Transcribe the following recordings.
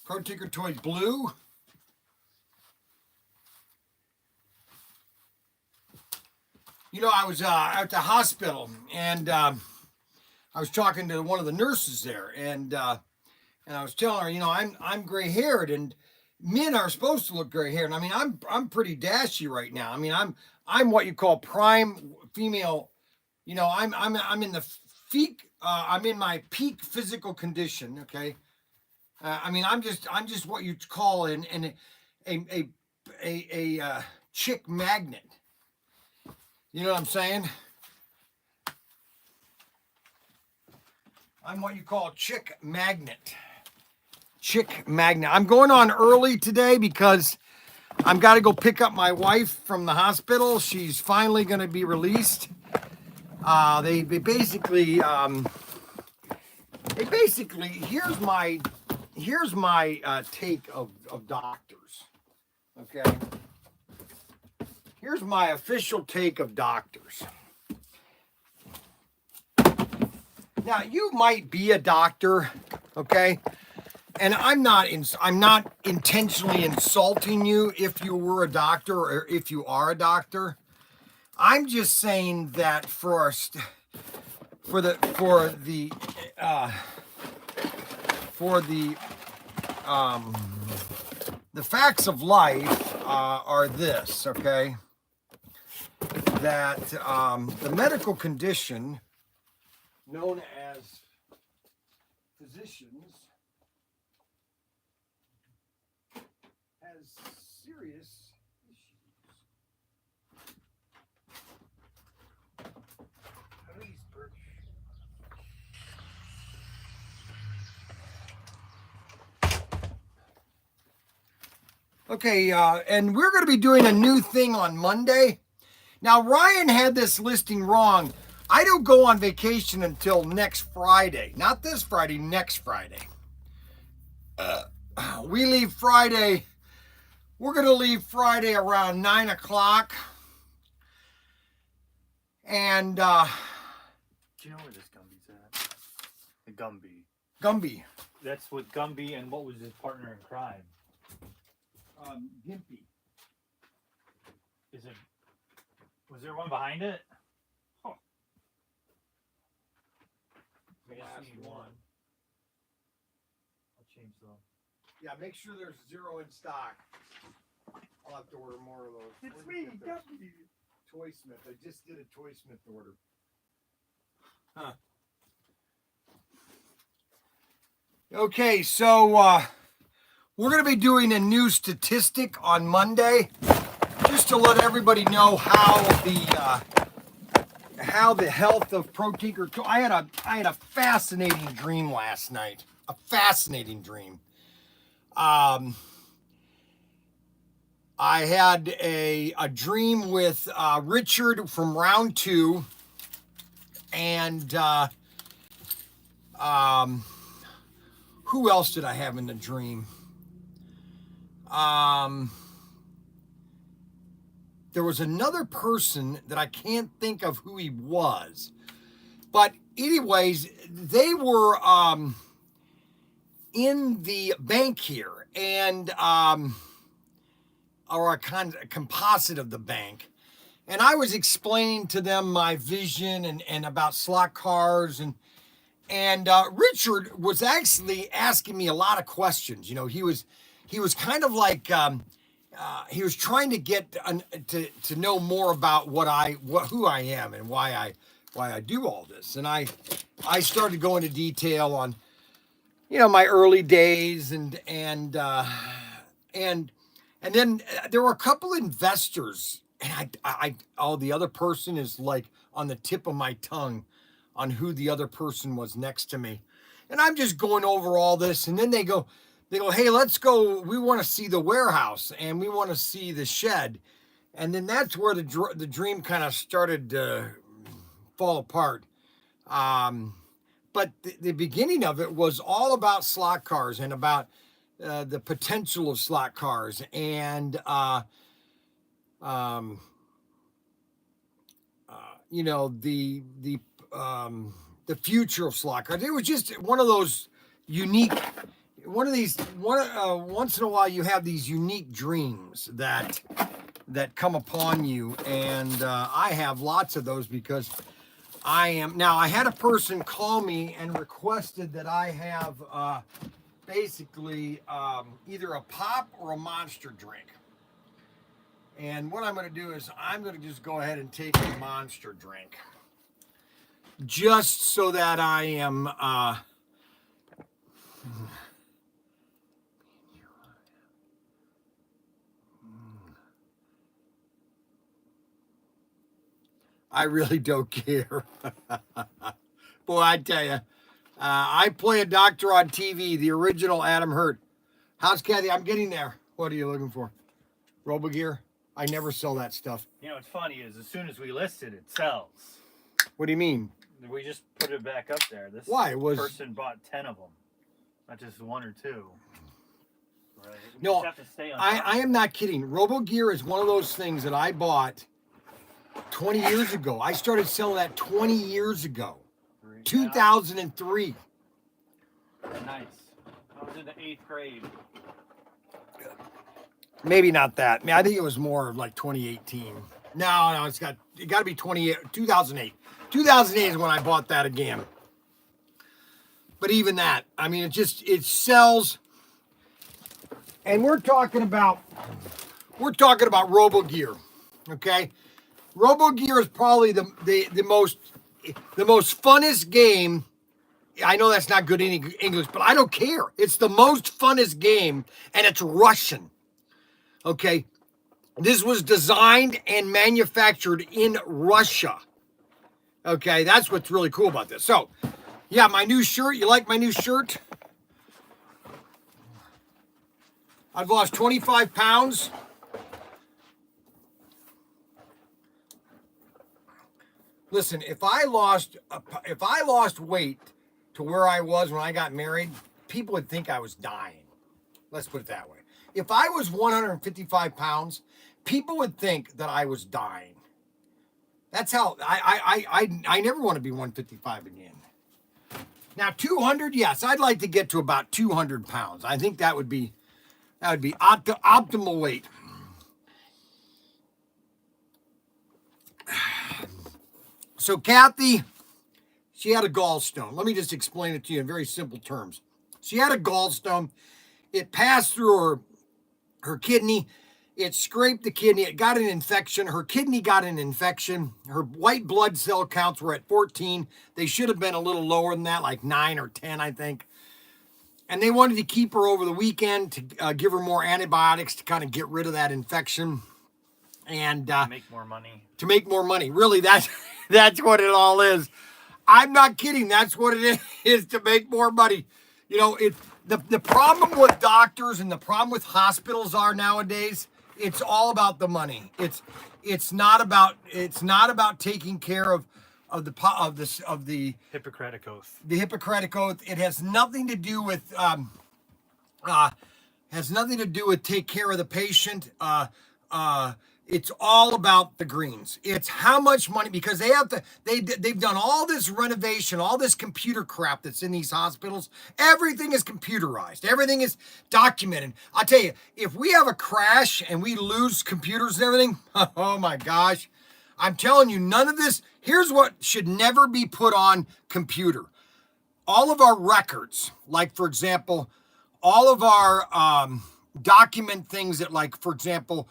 ProTinkerToys Blue. You know, I was at the hospital, and I was talking to one of the nurses there, and I was telling her, you know, I'm gray haired, and men are supposed to look gray haired. And I mean, I'm pretty dashy right now. I mean, I'm what you call prime female. You know, I'm in the peak. I'm in my peak physical condition. Okay. I mean, I'm just what you call a chick magnet. You know what I'm saying? I'm what you call a chick magnet. Chick magnet. I'm going on early today because I've got to go pick up my wife from the hospital. She's finally going to be released. They basically here's my take of doctors. Okay. Here's my official take of doctors. Now, you might be a doctor, okay? And I'm not intentionally insulting you if you were a doctor or if you are a doctor. I'm just saying that for the facts of life are this, okay? That the medical condition known as physicians has serious issues. Okay, and we're going to be doing a new thing on Monday. Now, Ryan had this listing wrong. I don't go on vacation until next Friday. Not this Friday, next Friday. We leave Friday. We're going to leave Friday around 9 o'clock. And, do you know where this Gumby's at? The Gumby. Gumby. That's with Gumby, and what was his partner in crime? Gimpy. Is it? Was there one behind it? Huh. The last one. I'll change them. Yeah, make sure there's 0 in stock. I'll have to order more of those. It's me, Gumby. Toy Smith. I just did a Toy Smith order. Huh. Okay, so we're going to be doing a new statistic on Monday, just to let everybody know how the health of ProTinkerToys. I had a fascinating dream last night. A fascinating dream. I had a dream with Richard from round 2, and who else did I have in the dream? There was another person that I can't think of who he was, but anyways, they were in the bank here, and or a composite of the bank. And I was explaining to them my vision and about slot cars, and Richard was actually asking me a lot of questions. You know, he was kind of like he was trying to get to know more about who I am and why I do all this. And I started going into detail on, you know, my early days and then there were a couple investors, and the other person is like on the tip of my tongue on who the other person was next to me. And I'm just going over all this, and then they go, hey, let's go. We want to see the warehouse, and we want to see the shed. And then that's where the dream kind of started to fall apart. But the beginning of it was all about slot cars and about the potential of slot cars and you know, the future of slot cars. It was just one of those unique once in a while you have these unique dreams that come upon you, and I have lots of those because I had a person call me and requested that I have basically either a pop or a Monster drink. And what I'm going to do is I'm going to just go ahead and take a Monster drink, just so that I am I really don't care. Boy, I tell you, I play a doctor on TV, the original Adam Hurt. How's Kathy? I'm getting there. What are you looking for? Robo Gear? I never sell that stuff. You know what's funny is as soon as we list it, it sells. What do you mean? We just put it back up there. This person bought 10 of them, not just one or two. Right? We no, just have to stay on I am not kidding. Robo Gear is one of those things that I bought 20 years ago. I started selling that 20 years ago. 2003. Nice. I was in the 8th grade. Maybe not that. I mean, I think it was more like 2018. No, it got to be 2008. 2008 is when I bought that again. But even that, I mean, it sells. And we're talking about Robo Gear, okay? Robo Gear is probably the most funnest game. I know that's not good English, but I don't care. It's the most funnest game, and it's Russian. Okay, this was designed and manufactured in Russia. Okay, that's what's really cool about this. So, yeah, my new shirt. You like my new shirt? I've lost 25 pounds. Listen, if I lost weight to where I was when I got married, people would think I was dying. Let's put it that way. If I was 155 pounds, people would think that I was dying. That's how I never want to be 155 again. Now 200, yes, I'd like to get to about 200 pounds. I think that would be optimal weight. So Kathy, she had a gallstone. Let me just explain it to you in very simple terms. She had a gallstone. It passed through her kidney. It scraped the kidney. It got an infection. Her kidney got an infection. Her white blood cell counts were at 14. They should have been a little lower than that, like 9 or 10, I think. And they wanted to keep her over the weekend to give her more antibiotics to kind of get rid of that infection. And make more money. To make more money. Really, that's what it all is. I'm not kidding. That's what it is, to make more money. You know, the problem with doctors and the problem with hospitals are nowadays, it's all about the money. It's not about taking care of the Hippocratic Oath. The Hippocratic Oath. It has nothing to do with take care of the patient. It's all about the greens. It's how much money, because they've done all this renovation, all this computer crap that's in these hospitals. Everything is computerized. Everything is documented. I'll tell you, if we have a crash and we lose computers and everything, oh my gosh, I'm telling you, none of this. Here's what should never be put on computer. All of our records, like for example, all of our document things that, like for example,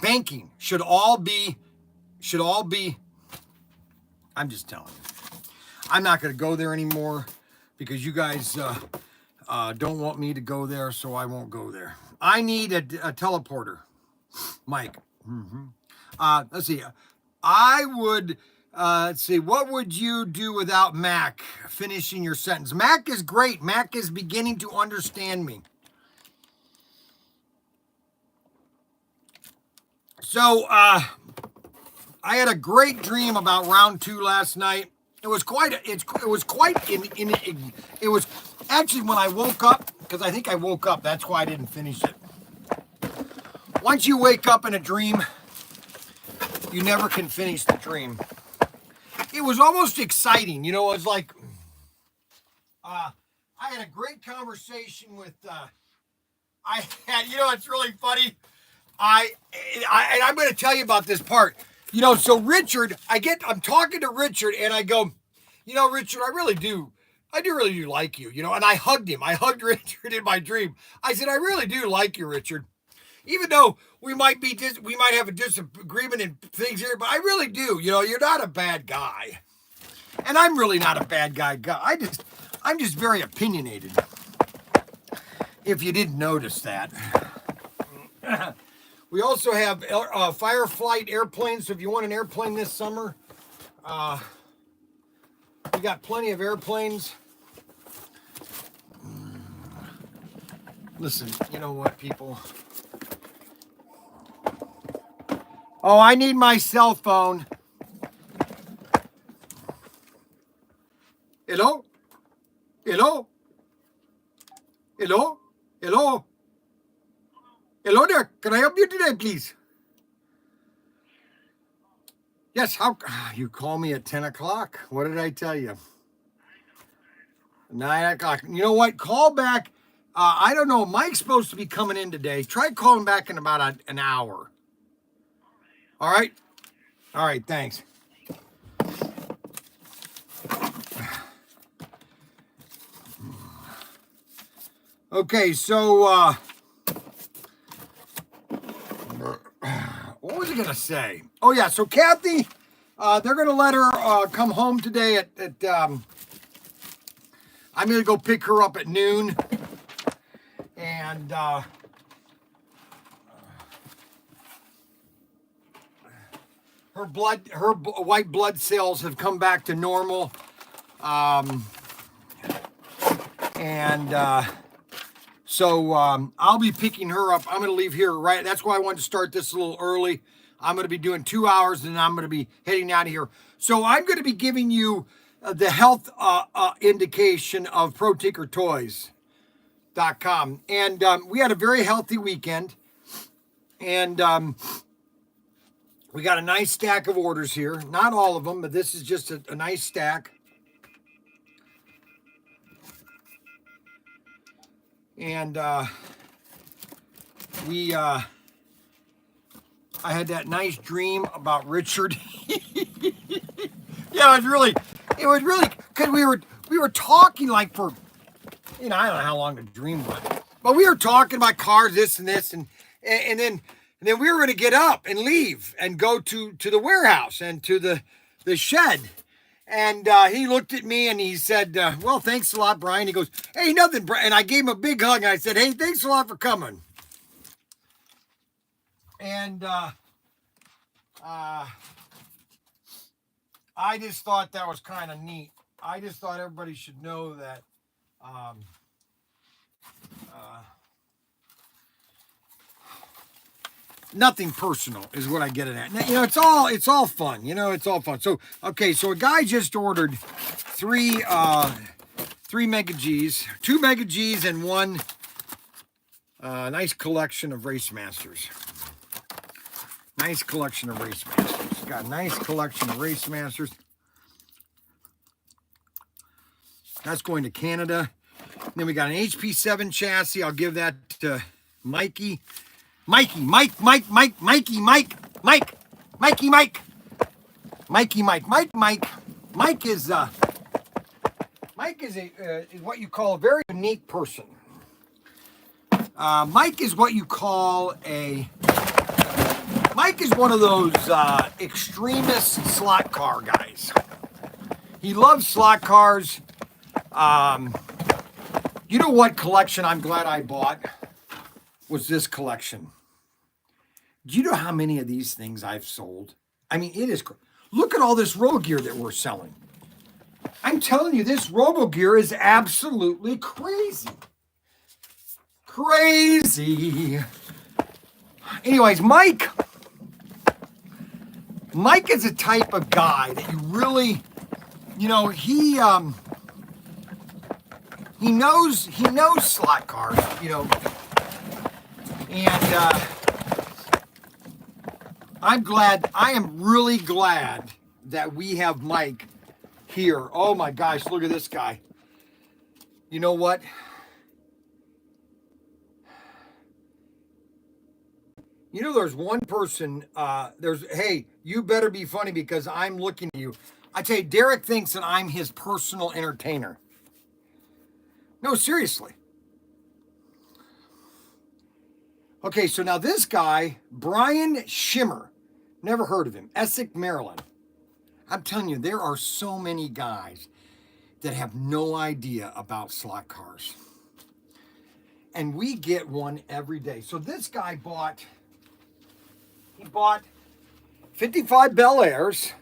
banking should all be. I'm just telling you. I'm not going to go there anymore because you guys don't want me to go there, so I won't go there. I need a teleporter, Mike. Let's see. I would. Let's see. What would you do without Mac? Finishing your sentence. Mac is great. Mac is beginning to understand me. So, I had a great dream about round 2 last night. It was actually when I woke up, because I think I woke up, that's why I didn't finish it. Once you wake up in a dream, you never can finish the dream. It was almost exciting, you know. It was like, I had a great conversation with, I had, it's really funny. And I'm going to tell you about this part. So Richard, I'm talking to Richard and I go, Richard, I do really do like you, and I hugged him. I hugged Richard in my dream. I said, I really do like you, Richard. Even though we might have a disagreement in things here, but I really do. You're not a bad guy. And I'm really not a bad guy. I'm just very opinionated. If you didn't notice that. We also have Fireflight airplanes. So if you want an airplane this summer, we got plenty of airplanes. Listen, you know what, people? Oh, I need my cell phone. Hello? Hello? Hello? Hello? Hello there. Can I help you today, please? Yes, you call me at 10 o'clock. What did I tell you? 9 o'clock. You know what? Call back. I don't know. Mike's supposed to be coming in today. Try calling back in about an hour. All right? All right, thanks. Okay, so, what was I going to say? Oh, yeah, so Kathy, they're going to let her come home today at I'm going to go pick her up at noon. And her white blood cells have come back to normal. So I'll be picking her up. I'm going to leave here right. That's why I wanted to start this a little early. I'm going to be doing 2 hours, and I'm going to be heading out of here. So I'm going to be giving you the health indication of ProTinkerToys.com. And we had a very healthy weekend. And we got a nice stack of orders here. Not all of them, but this is just a nice stack. And I had that nice dream about Richard. Yeah, it was really, because we were talking like for, I don't know how long the dream was, but we were talking about cars, this and this, and then we were going to get up and leave and go to the warehouse and to the shed. And he looked at me and he said, well, thanks a lot, Bryan. He goes, hey, nothing, Bryan. And I gave him a big hug. And I said, hey, thanks a lot for coming. And I just thought that was kind of neat. I just thought everybody should know that nothing personal is what I get it at. It's all fun. It's all fun. So, okay, so a guy just ordered three Mega Gs, 2 Mega Gs, and one nice collection of Race Masters. Nice collection of Race Masters. Got a nice collection of Race Masters. That's going to Canada. And then we got an HP7 chassis. I'll give that to Mikey. Mike is what you call a very unique person. Mike is what you call Mike is one of those extremist slot car guys. He loves slot cars. You know what collection I'm glad I bought? Was this collection. Do you know how many of these things I've sold? I mean, it is. Look at all this Robo Gear that we're selling. I'm telling you, this Robo Gear is absolutely crazy. Crazy. Anyways, Mike is a type of guy that you really, he knows slot cars, and I am really glad that we have Mike here. Oh my gosh, look at this guy. You know what? You know, there's one person, hey, you better be funny because I'm looking at you. I tell you, Derek thinks that I'm his personal entertainer. No, seriously. Okay, so now this guy, Bryan Shimmer, never heard of him, Essex, Maryland. I'm telling you, there are so many guys that have no idea about slot cars. And we get one every day. So this guy bought 55 Bel Airs.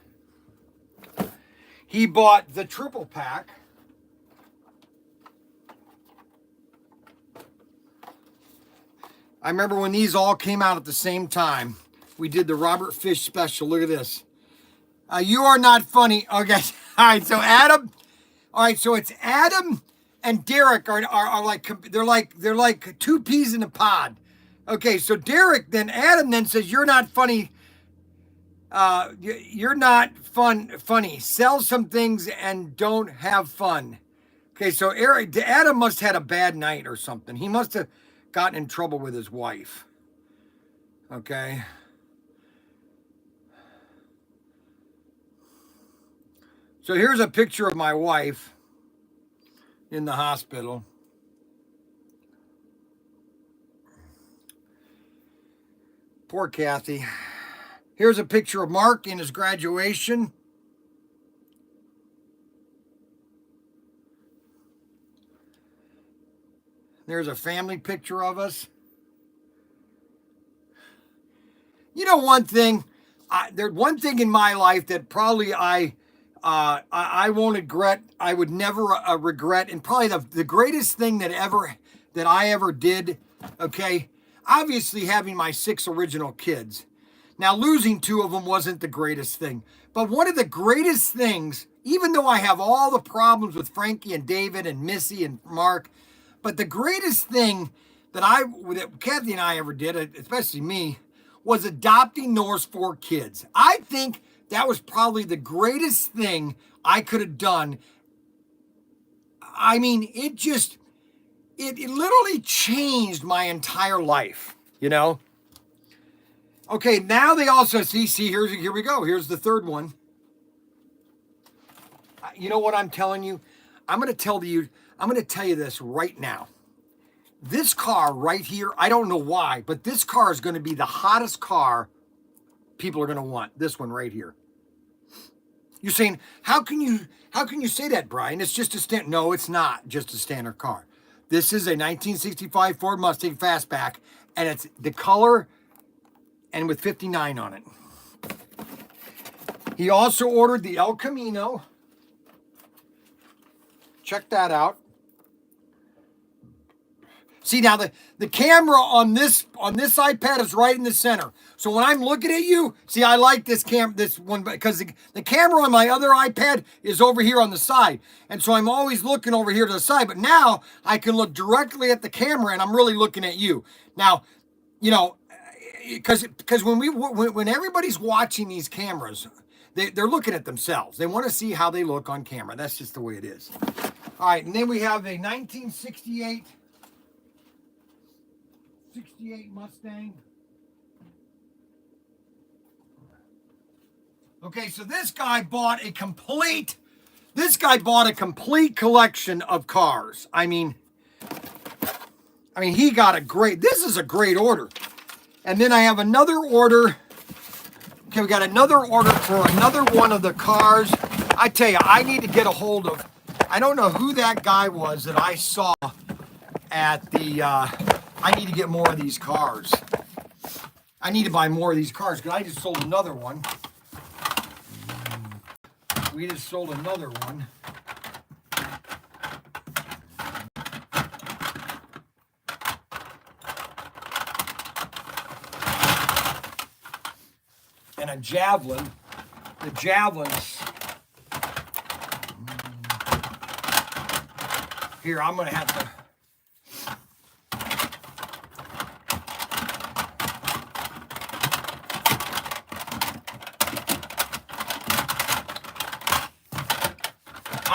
He bought the triple pack. I remember when these all came out at the same time. We did the Robert Fish special. Look at this. You are not funny. Okay. All right. So Adam. All right. So it's Adam and Derek are like they're like two peas in a pod. Okay. So Adam then says you're not funny. You're not funny. Sell some things and don't have fun. Okay. So Adam must have had a bad night or something. He must have gotten in trouble with his wife. Okay. So here's a picture of my wife in the hospital. Poor Kathy. Here's a picture of Mark in his graduation. There's a family picture of us. You know, one thing in my life that probably I won't regret. I would never regret, and probably the greatest thing that I ever did. Okay, obviously having my 6 original kids. Now losing 2 of them wasn't the greatest thing, but one of the greatest things, even though I have all the problems with Frankie and David and Missy and Mark, but the greatest thing that Kathy and I ever did, especially me, was adopting those 4 kids. I think that was probably the greatest thing I could have done. I mean, it literally changed my entire life, you know? Okay, now they also see, here we go. Here's the third one. You know what I'm telling you? I'm going to tell you this right now. This car right here, I don't know why, but this car is going to be the hottest car people are going to want. This one right here. You're saying, how can you say that, Bryan? It's just no, it's not just a standard car. This is a 1965 Ford Mustang Fastback, and it's the color and with 59 on it. He also ordered the El Camino. Check that out. See, now the camera on this iPad is right in the center. So when I'm looking at you, see, I like this one because the camera on my other iPad is over here on the side. And so I'm always looking over here to the side. But now I can look directly at the camera and I'm really looking at you. Now, you know, because when everybody's watching these cameras, they're looking at themselves. They want to see how they look on camera. That's just the way it is. All right, and then we have a 1968 Mustang. Okay, so this guy bought a complete collection of cars. I mean, he got this is a great order. And then I have another order. Okay, we got another order for another one of the cars. I tell you, I need to get a hold of, I don't know who that guy was that I saw at the, I need to get more of these cars. I need to buy more of these cars because I just sold another one. We just sold another one. And a Javelin. The Javelins. Here, I'm going to have to.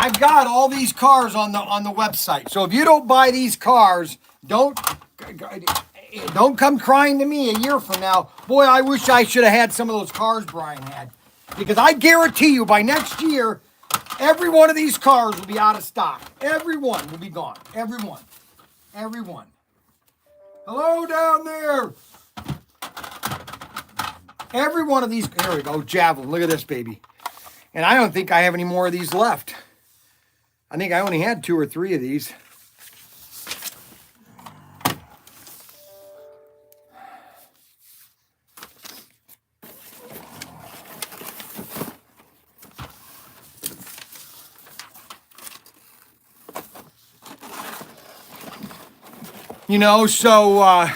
I've got all these cars on the website. So if you don't buy these cars, don't come crying to me a year from now. Boy, I wish I should have had some of those cars Bryan had. Because I guarantee you by next year, every one of these cars will be out of stock. Every one will be gone. Every one. Every one. Hello down there. Every one of these. Here we go. Javelin. Look at this baby. And I don't think I have any more of these left. I think I only had 2 or 3 of these. You know, so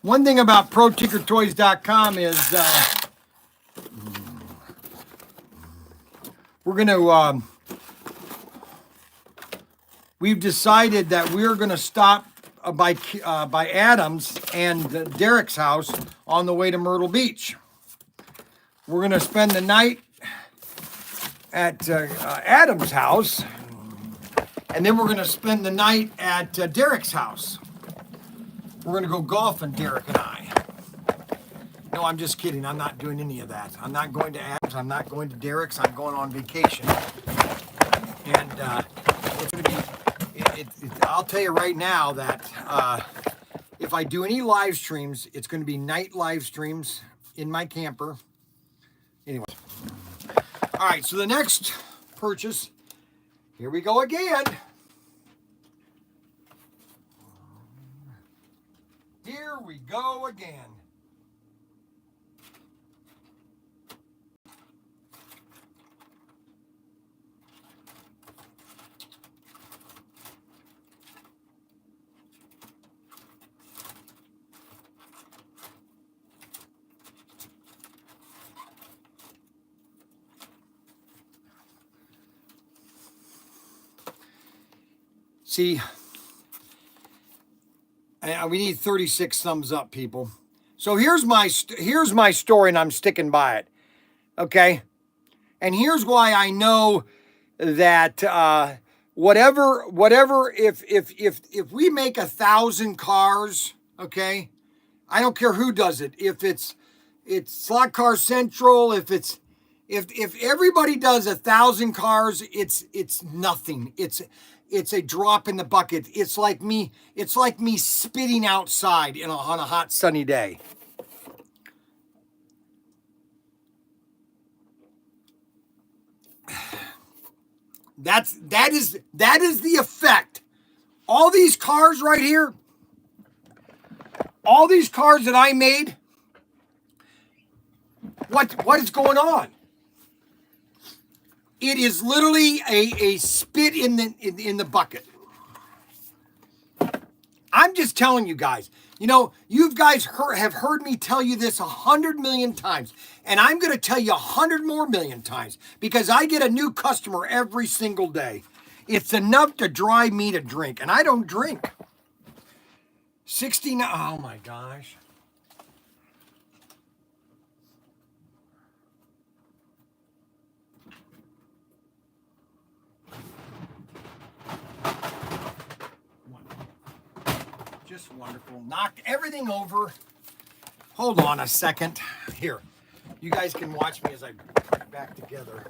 one thing about ProTinkerToys.com is we're going to, we've decided that we're going to stop by Adam's and Derek's house on the way to Myrtle Beach. We're going to spend the night at Adam's house. And then we're going to spend the night at Derek's house. We're going to go golfing, Derek and I. No, I'm just kidding. I'm not doing any of that. I'm not going to Adam's. I'm not going to Derek's. I'm going on vacation. And it's going to be, I'll tell you right now that if I do any live streams, it's going to be night live streams in my camper. Anyway. All right, so the next purchase, here we go again. Here we go again. See, we need 36 thumbs up, people. So here's my story, and I'm sticking by it. Okay, and here's why I know that whatever if we make 1,000 cars, okay, I don't care who does it. If it's Slot Car Central, if everybody does 1,000 cars, it's nothing. It's a drop in the bucket. It's like me spitting outside on a hot sunny day. That is the effect. All these cars right here, all these cars that I made, what is going on? It is literally a spit in the bucket. I'm just telling you guys. You know, you guys have heard me tell you this 100 million times, and I'm going to tell you 100 more million times because I get a new customer every single day. It's enough to drive me to drink, and I don't drink. 69. Oh my gosh. Just wonderful. Knocked everything over. Hold on a second. Here. You guys can watch me as I put it back together.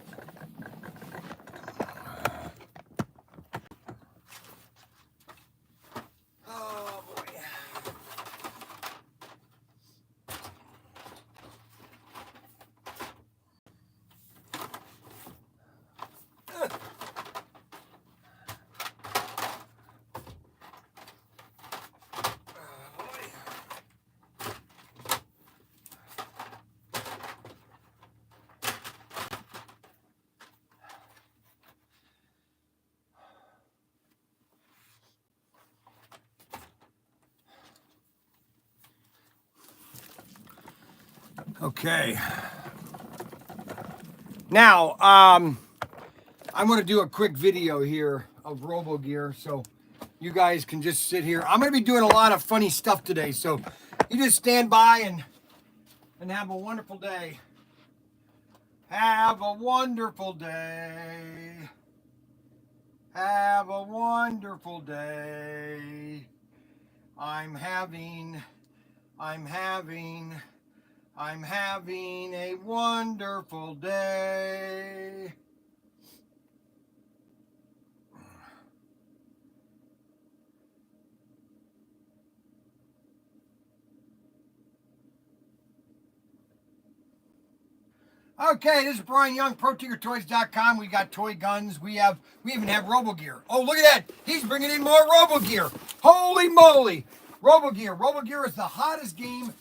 Oh boy. Okay. Now, I'm going to do a quick video here of Robo Gear, so you guys can just sit here. I'm going to be doing a lot of funny stuff today, so you just stand by and have a wonderful day. Have a wonderful day. Have a wonderful day. I'm having a wonderful day. Okay, this is Bryan Young, ProTinkerToys.com. We got toy guns. We even have Robo Gear. Oh, look at that. He's bringing in more Robo Gear. Holy moly. Robo Gear. Robo Gear is the hottest game,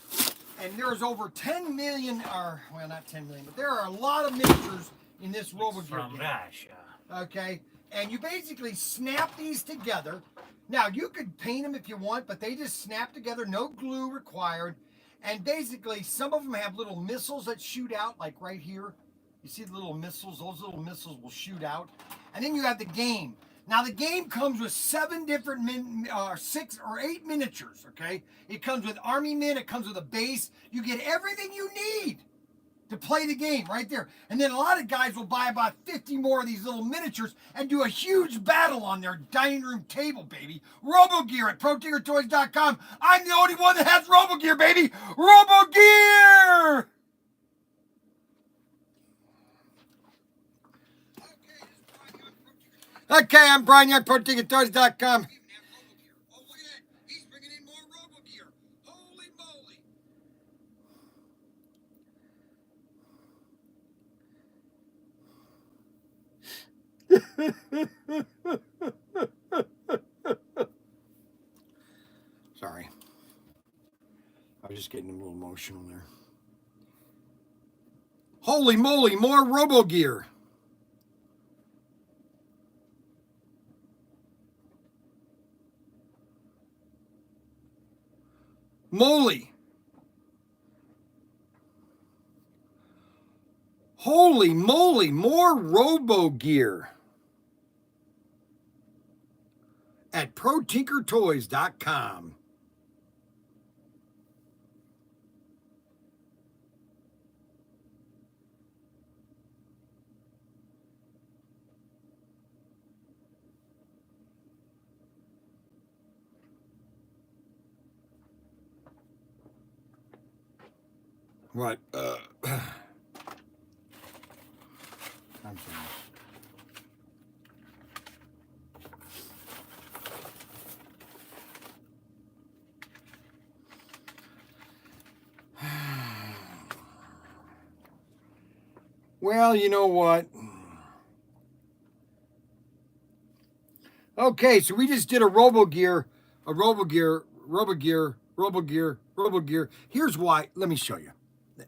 and there's over 10 million, or, well, not 10 million, but there are a lot of miniatures in this Robo Gear game. From Russia. Okay, and you basically snap these together. Now, you could paint them if you want, but they just snap together, no glue required. And basically, some of them have little missiles that shoot out, like right here. You see the little missiles? Those little missiles will shoot out. And then you have the game. Now, the game comes with 6 or 8 miniatures, okay? It comes with army men. It comes with a base. You get everything you need to play the game right there. And then a lot of guys will buy about 50 more of these little miniatures and do a huge battle on their dining room table, baby. Robo Gear at ProTinkerToys.com. I'm the only one that has Robo Gear, baby. Robo Gear! Okay, I'm Bryan Young, ProTinkerToys.com. Oh, look at that. He's bringing in more Robo Gear. Holy moly. Sorry. I was just getting a little emotional there. Holy moly, more Robo Gear. Moly. Holy moly, more Robo Gear at ProTinkerToys.com. What? I'm sorry. Well, you know what? Okay, so we just did a Robo Gear. Here's why. Let me show you.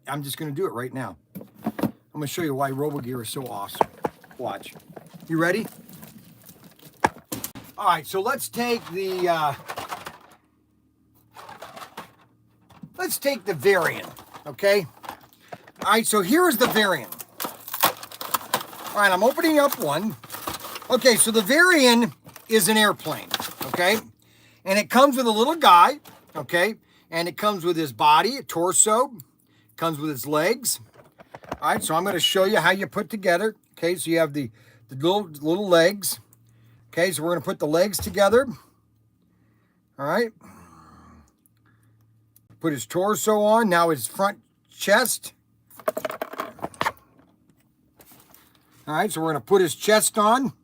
I'm just going to do it right now. I'm going to show you why Robo Gear is so awesome. Watch. You ready? All right, so let's take the variant, okay? All right, so here's the variant. All right, I'm opening up one. Okay, so the variant is an airplane, okay? And it comes with a little guy, okay? And it comes with his body, a torso, comes with his legs. All right, so I'm going to show you how you put together. Okay, so you have the little legs. Okay, so we're going to put the legs together. All right. Put his torso on. Now his front chest. All right, so we're going to put his chest on.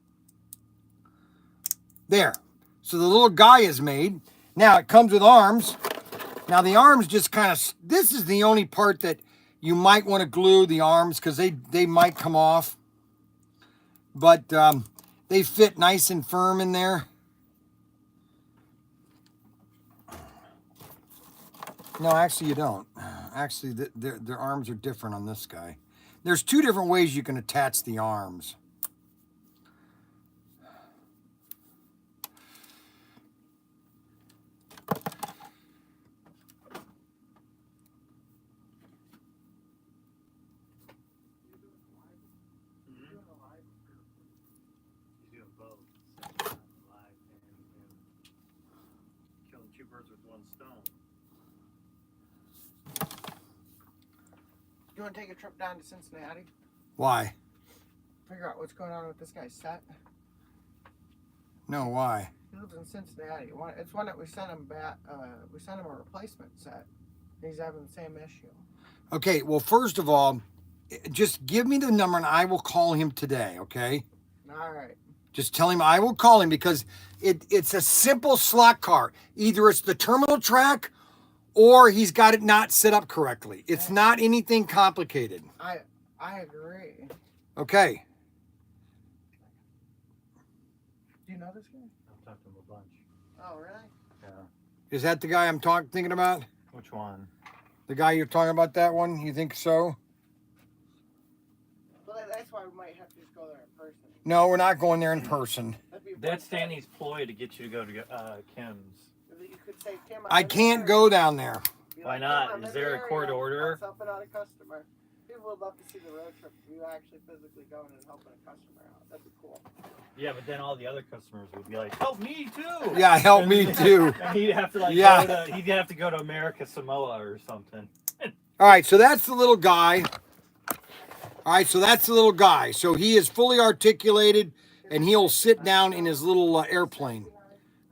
There. So the little guy is made. Now it comes with arms. Now the arms just kind of, this is the only part that you might want to glue the arms because they might come off. But they fit nice and firm in there. No, actually you don't. Actually, their arms are different on this guy. There's 2 different ways you can attach the arms. Killing 2 birds with 1 stone. You want to take a trip down to Cincinnati? Why? Figure out what's going on with this guy's set. No, why? He lives in Cincinnati. It's one that we sent him back. We sent him a replacement set. He's having the same issue. Okay, well, first of all, just give me the number and I will call him today, okay? All right. Just tell him I will call him because it's a simple slot car. Either it's the terminal track or he's got it not set up correctly. It's not anything complicated. I agree. Okay. Do you know this guy? I've talked to him a bunch. Oh, really? Yeah. Is that the guy I'm thinking about? Which one? The guy you're talking about, that one? You think so? Well, that's why we might have to just go there in person. No, we're not going there in person. That's Danny's ploy to get you to go to Kim's. You could say, Kim, I can't go down there. Why not? Is there a court order? Helping out a customer. People would love to see the road trip. You actually physically going and helping a customer out. That'd be cool. Yeah, but then all the other customers would be like, "Help me too!" Yeah, help me too. And he'd have to he'd have to go to America Samoa or something. All right, so that's the little guy. All right, so that's the little guy. So he is fully articulated, and he'll sit down in his little airplane.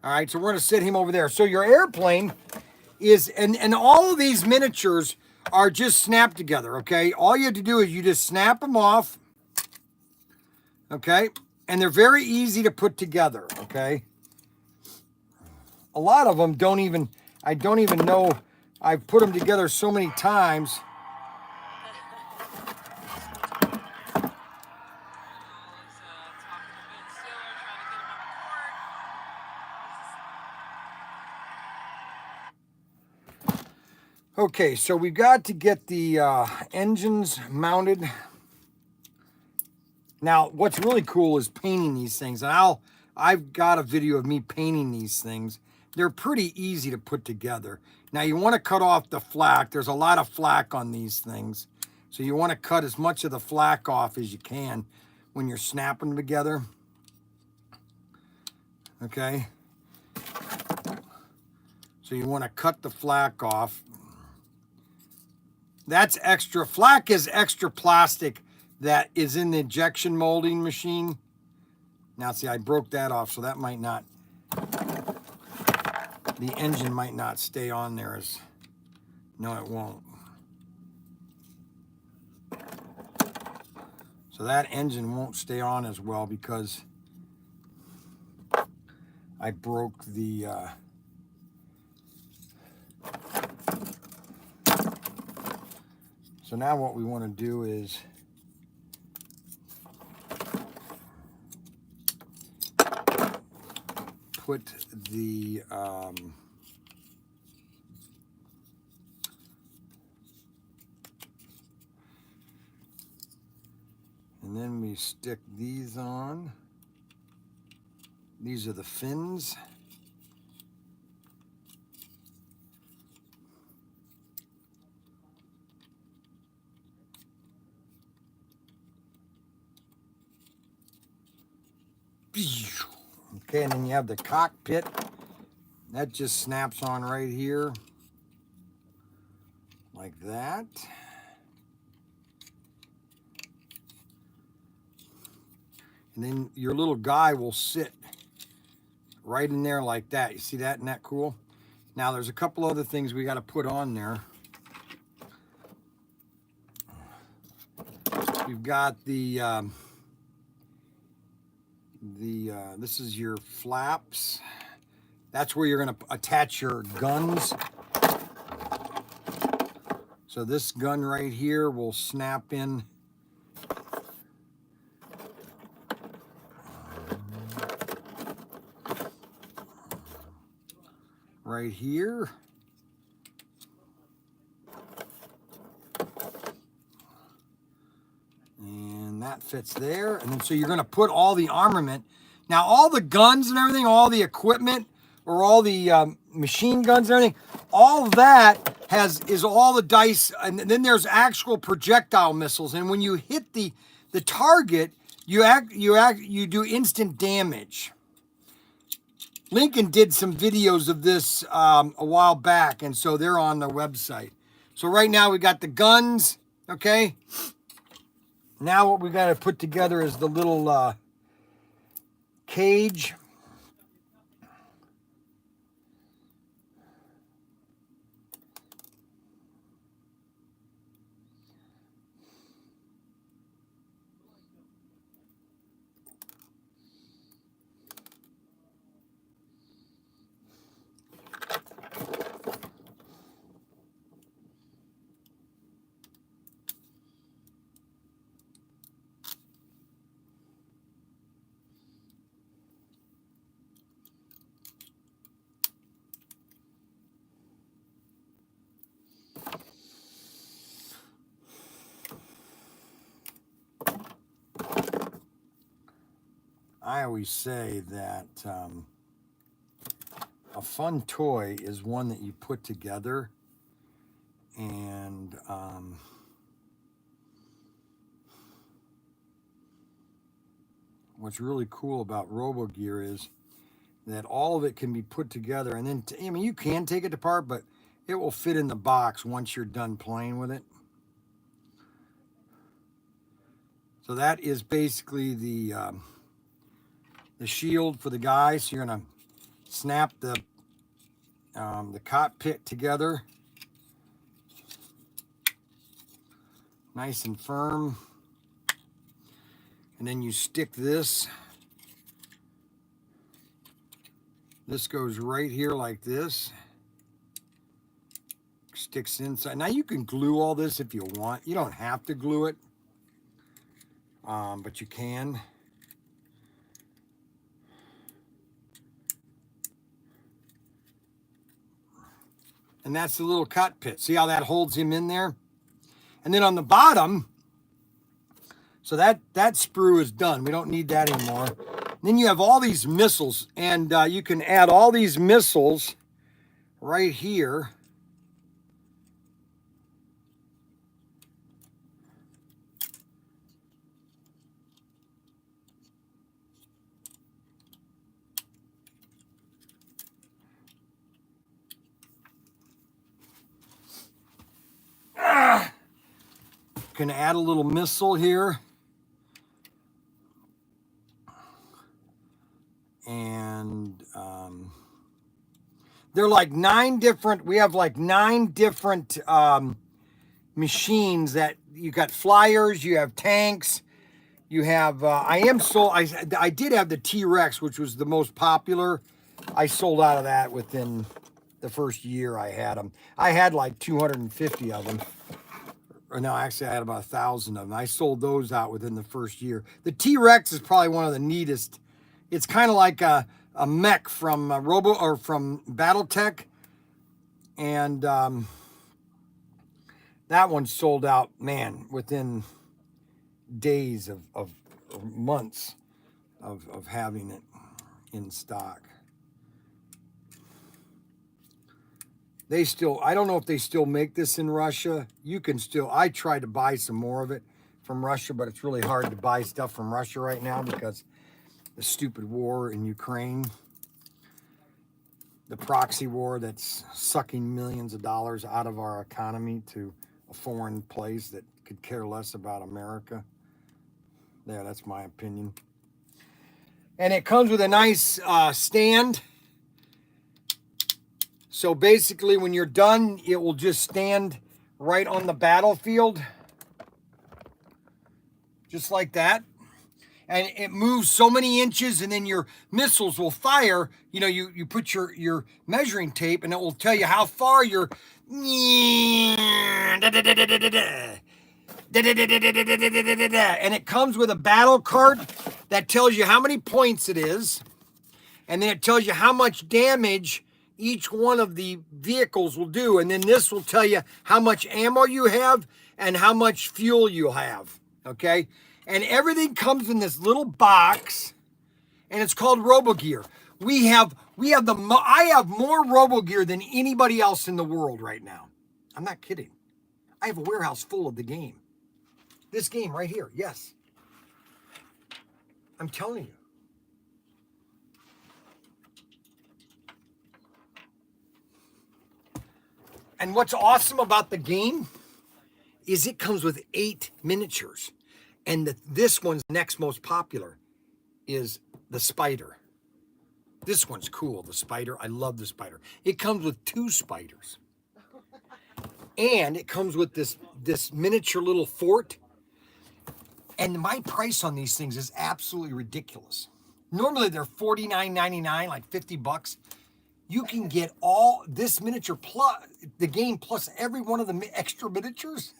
All right, so we're going to sit him over there. So your airplane is, and all of these miniatures are just snapped together, okay? All you have to do is you just snap them off, okay? And they're very easy to put together, okay? A lot of them I don't even know, I've put them together so many times. Okay, so we've got to get the engines mounted. Now, what's really cool is painting these things. And I've got a video of me painting these things. They're pretty easy to put together. Now, you want to cut off the flak. There's a lot of flak on these things. So you want to cut as much of the flak off as you can when you're snapping them together. Okay. So you want to cut the flak off. That's extra. Flak is extra plastic that is in the injection molding machine. Now, see, I broke that off, so that might not, the engine might not stay on there. No, it won't. So that engine won't stay on as well because I broke the... So now what we want to do is put the and then we stick these on. These are the fins. Okay, and then you have the cockpit. That just snaps on right here. Like that. And then your little guy will sit right in there like that. You see that? Isn't that cool? Now there's a couple other things we got to put on there. We've got this is your flaps. That's where you're going to attach your guns. So this gun right here will snap in. Right here. And that fits there. And then so you're going to put all the armament. Now all the guns and everything, all the equipment, or all the machine guns and everything, all that is all the dice. And then there's actual projectile missiles. And when you hit the target, you do instant damage. Lincoln did some videos of this a while back, and so they're on the website. So right now we got the guns, okay? Now what we got to put together is the little cage. I always say that a fun toy is one that you put together, and what's really cool about Robo Gear is that all of it can be put together, and then I mean, you can take it apart, but it will fit in the box once you're done playing with it. So that is basically the shield for the guy. So you're gonna snap the cockpit together, nice and firm, and then you stick this. This goes right here like this. Sticks inside. Now you can glue all this if you want. You don't have to glue it, but you can. And that's the little cockpit. See how that holds him in there? And then on the bottom, so that sprue is done. We don't need that anymore. Then you have all these missiles, and you can add all these missiles right here. Can add a little missile here. And they're like 9 different, we have like 9 different machines that you got. Flyers, you have tanks, you have, I did have the T-Rex, which was the most popular. I sold out of that within the first year I had them. I had like 250 of them. Or no, actually I had about 1,000 of them. I sold those out within the first year. The T-Rex is probably one of the neatest. It's kind of like a mech from from BattleTech, and that one sold out, man, within days of months of having it in stock. They still, I don't know if they still make this in Russia. You can still, I tried to buy some more of it from Russia, but it's really hard to buy stuff from Russia right now because the stupid war in Ukraine, the proxy war that's sucking millions of dollars out of our economy to a foreign place that could care less about America. Yeah, that's my opinion. And it comes with a nice stand. So basically, when you're done, it will just stand right on the battlefield, just like that. And it moves so many inches, and then your missiles will fire. You know, you put your measuring tape, and it will tell you how far you're. And it comes with a battle card that tells you how many points it is, and then it tells you how much damage each one of the vehicles will do. And then this will tell you how much ammo you have and how much fuel you have, okay? And everything comes in this little box, and it's called Robo Gear. I have more Robo Gear than anybody else in the world right now. I'm not kidding. I have a warehouse full of the game. This game right here, yes. I'm telling you. And what's awesome about the game is it comes with 8 miniatures. And this one's next most popular is the spider. This one's cool, the spider. I love the spider. It comes with 2 spiders. And it comes with this miniature little fort. And my price on these things is absolutely ridiculous. Normally they're $49.99, like $50. You can get all this miniature plus the game plus every one of the extra miniatures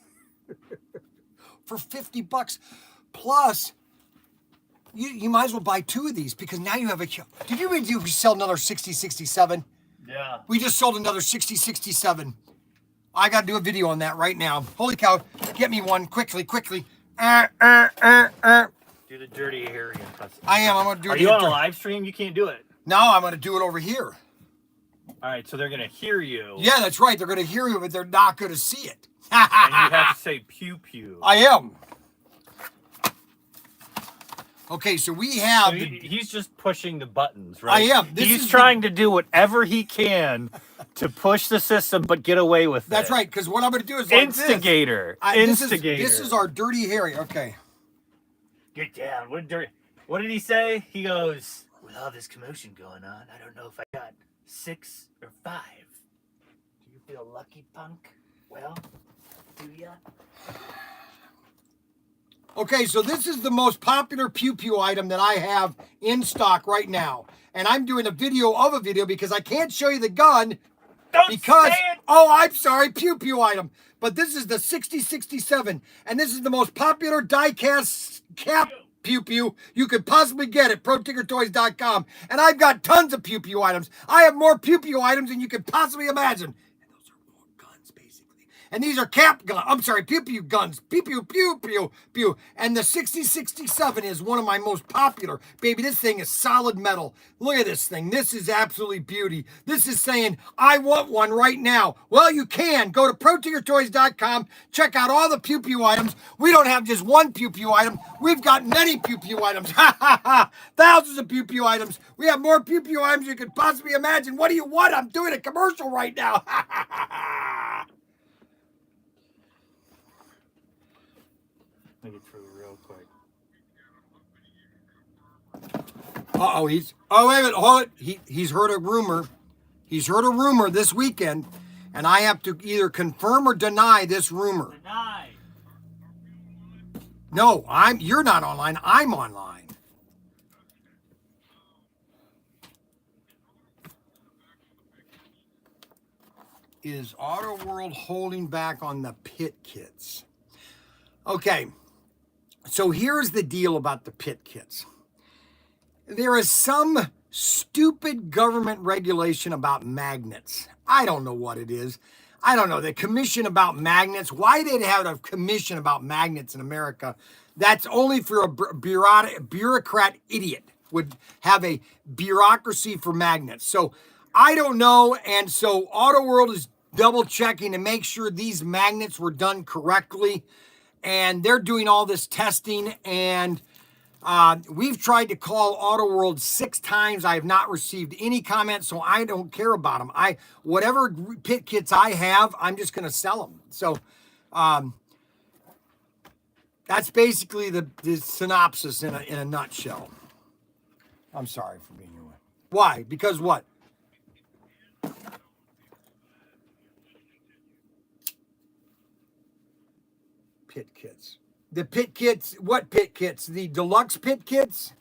for $50. Plus, you might as well buy 2 of these because now you have a. Did you read we sell another 6067? Yeah. We just sold another 6067. I got to do a video on that right now. Holy cow! Get me one quickly. Do the dirty Harry impression. I am. I'm gonna do it. Are you on a live stream? You can't do it. No, I'm gonna do it over here. All right, so they're gonna hear you. Yeah, that's right. They're gonna hear you, but they're not gonna see it. And you have to say pew pew. I am. Okay, so we have. So he's just pushing the buttons, right? I am. He's trying to do whatever he can to push the system, but get away with it. That's right, because what I'm going to do is like Instigator. Instigator. This is our Dirty Harry. Okay. Get down. What did he say? He goes, with all this commotion going on, I don't know if I got 6 or 5. Do you feel lucky, punk? Well, do ya? Okay, so this is the most popular Pew Pew item that I have in stock right now. And I'm doing a video of a video because I can't show you the gun. Because, oh, I'm sorry, Pew Pew item. But this is the 6067. And this is the most popular die-cast cap Pew Pew you could possibly get at ProTinkerToys.com. And I've got tons of Pew Pew items. I have more Pew Pew items than you could possibly imagine. And these are cap guns. I'm sorry, pew pew guns. Pew pew pew pew pew. And the 6067 is one of my most popular. Baby, this thing is solid metal. Look at this thing. This is absolutely beauty. This is saying, I want one right now. Well, you can. Go to ProTinkerToys.com. Check out all the pew pew items. We don't have just one pew pew item. We've got many pew pew items. Ha ha ha. Thousands of pew pew items. We have more pew pew items you could possibly imagine. What do you want? I'm doing a commercial right now. Ha ha ha ha. Make it through real quick. Uh-oh, wait a minute, hold it. He's heard a rumor. He's heard a rumor this weekend, and I have to either confirm or deny this rumor. Deny. No, you're not online. I'm online. Is Auto World holding back on the pit kits? Okay. So here's the deal about the pit kits. There is some stupid government regulation about magnets. I don't know what it is. I don't know. The commission about magnets. Why they'd have a commission about magnets in America? That's only for a bureaucrat idiot would have a bureaucracy for magnets. So I don't know. And so Auto World is double checking to make sure these magnets were done correctly. And they're doing all this testing, and we've tried to call Auto World 6 times. I have not received any comments, so I don't care about them. Whatever pit kits I have, I'm just going to sell them. So that's basically the synopsis in a nutshell. I'm sorry for being your way. Why? Because what? Pit kits. The pit kits, what pit kits? The deluxe pit kits?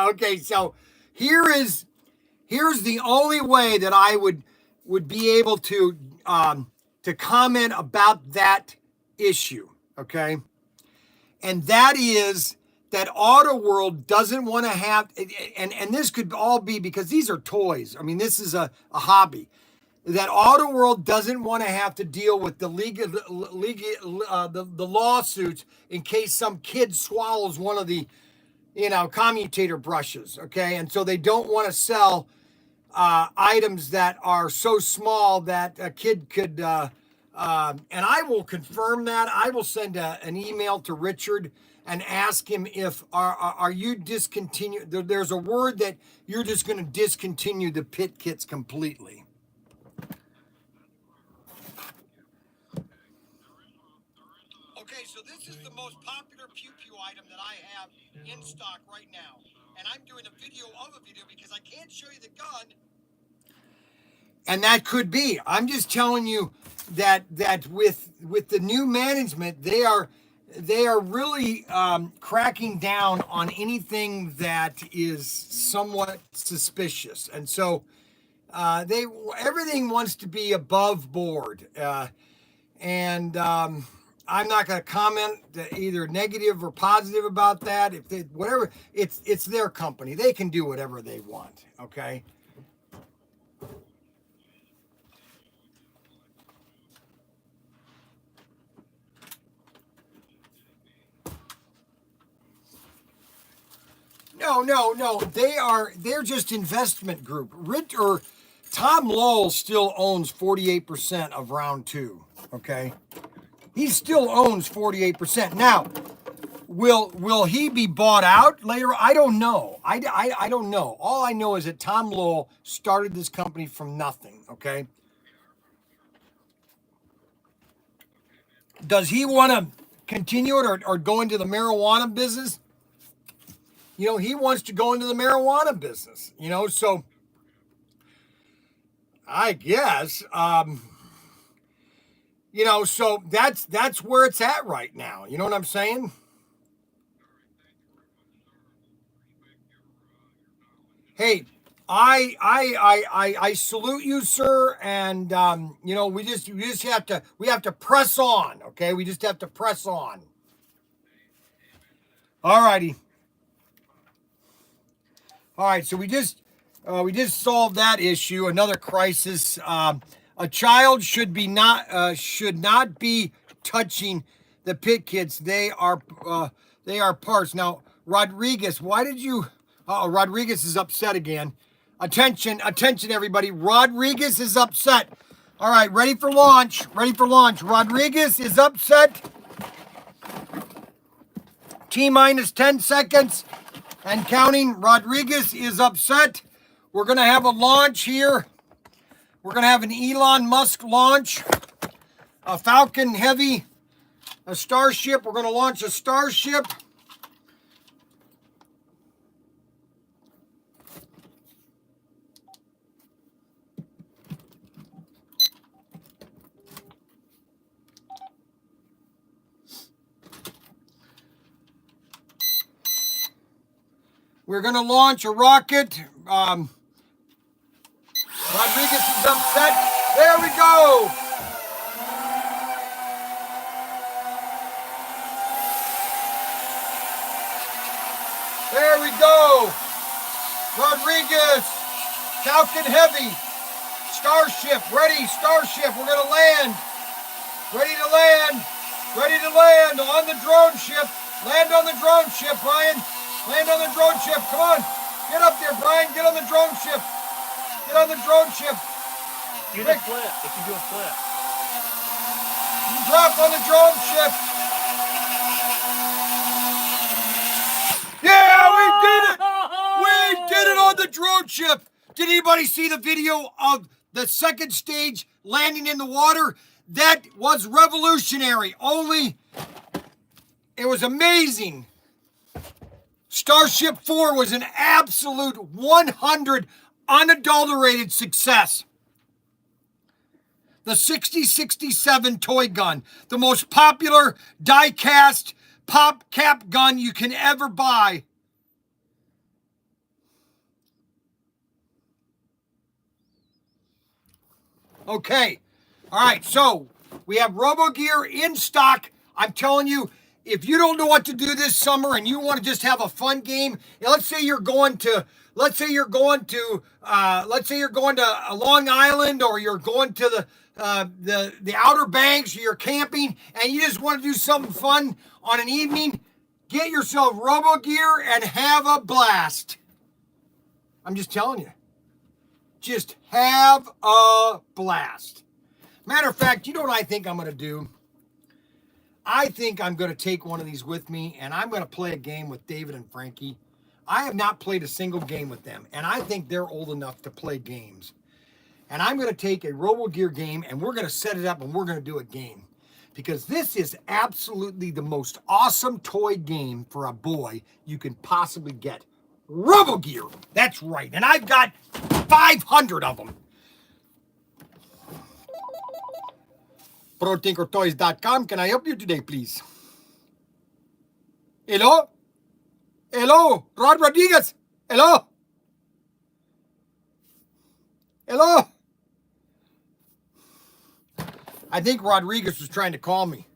Okay, so here's the only way that I would be able to comment about that issue, okay? And that is that Auto World doesn't want to have, and this could all be because these are toys. I mean, this is a hobby. That Auto World doesn't want to have to deal with the lawsuits in case some kid swallows one of the, commutator brushes, okay? And so they don't want to sell items that are so small that a kid could And I will confirm that. I will send an email to Richard and ask him if are you discontinue. There's a word that you're just going to discontinue the pit kits completely. Okay, so this is the most popular pew pew item that I have in stock right now, and I'm doing a video of a video because I can't show you the gun. And that could be. I'm just telling you that with the new management, they are really cracking down on anything that is somewhat suspicious, and so everything wants to be above board, and I'm not going to comment either negative or positive about that. If they, whatever, it's their company. They can do whatever they want. Okay. No. They're just investment group. Tom Lowell still owns 48% of round two. Okay. He still owns 48%. Now, will he be bought out later? I don't know. I don't know. All I know is that Tom Lowell started this company from nothing. Okay. Does he want to continue it or go into the marijuana business? You know, he wants to go into the marijuana business, you know, so I guess, you know, so that's where it's at right now. You know what I'm saying? Hey, I salute you, sir, and you know, we just have to press on, okay? We just have to press on. All righty. All right, so we just solved that issue. Another crisis. A child should not be touching the pit kits. They are parts. Now, Rodriguez, why did you? Rodriguez is upset again. Attention, everybody. Rodriguez is upset. All right, ready for launch. Rodriguez is upset. T-minus 10 seconds. And counting. Rodriguez is upset. We're going to have a launch here. We're going to have an Elon Musk launch. A Falcon Heavy. A Starship. We're going to launch a Starship. We're going to launch a rocket. Rodriguez is upset. There we go. There we go. Rodriguez, Falcon Heavy, Starship, ready, Starship. We're going to land. Ready to land. Ready to land on the drone ship. Land on the drone ship, Bryan. Land on the drone ship. Come on. Get up there, Bryan. Get on the drone ship. Get on the drone ship. Do the flip. It can do a flip. You drop on the drone ship. Yeah, we did it. We did it on the drone ship. Did anybody see the video of the second stage landing in the water? That was revolutionary. It was amazing. Starship 4 was an absolute 100 unadulterated success. The 6067 toy gun, the most popular die-cast pop cap gun you can ever buy. Okay. All right, so we have Robo Gear in stock. I'm telling you, if you don't know what to do this summer and you want to just have a fun game, let's say you're going to Long Island, or you're going to the Outer Banks, or you're camping and you just want to do something fun on an evening, get yourself Robo Gear and have a blast. I'm just telling you. Just have a blast. Matter of fact, you know what I think I'm going to do? I think I'm going to take one of these with me, and I'm going to play a game with David and Frankie. I have not played a single game with them, and I think they're old enough to play games. And I'm going to take a Robo Gear game, and we're going to set it up, and we're going to do a game. Because this is absolutely the most awesome toy game for a boy you can possibly get. Robo Gear. That's right. And I've got 500 of them. ProTinkerToys.com. Can I help you today, please? Hello? Hello? Rod Rodriguez? Hello? Hello? I think Rodriguez was trying to call me.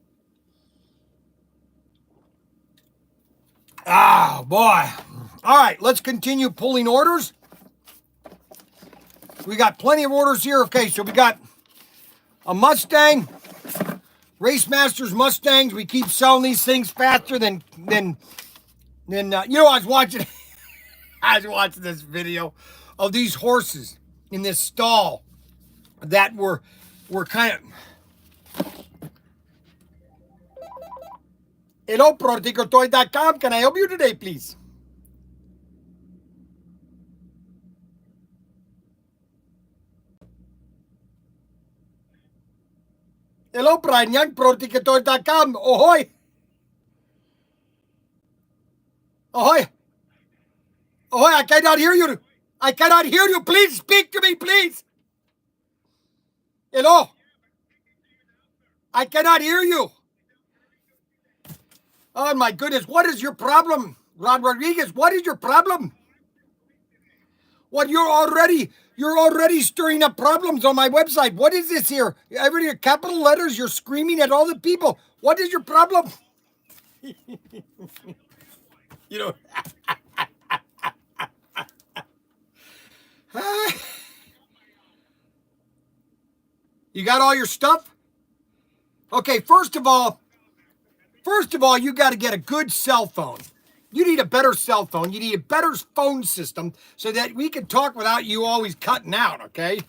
Ah, boy. All right, let's continue pulling orders. We got plenty of orders here. Okay, so we got a Mustang. Race Masters Mustangs. We keep selling these things faster than you know, I was watching this video of these horses in this stall that were kind of. Hello, ProTinkerToys.com. Can I help you today, please? Hello, Bryan Young, ProTinkerToys.com. Ahoy! Ahoy! Ahoy, I cannot hear you. I cannot hear you. Please speak to me, please. Hello? I cannot hear you. Oh, my goodness. What is your problem, Rod Rodriguez? What is your problem? What, you're already stirring up problems on my website. What is this here? Every capital letters, you're screaming at all the people. What is your problem? You know. You got all your stuff? Okay, first of all, you got to get a good cell phone. You need a better cell phone. You need a better phone system so that we can talk without you always cutting out, okay?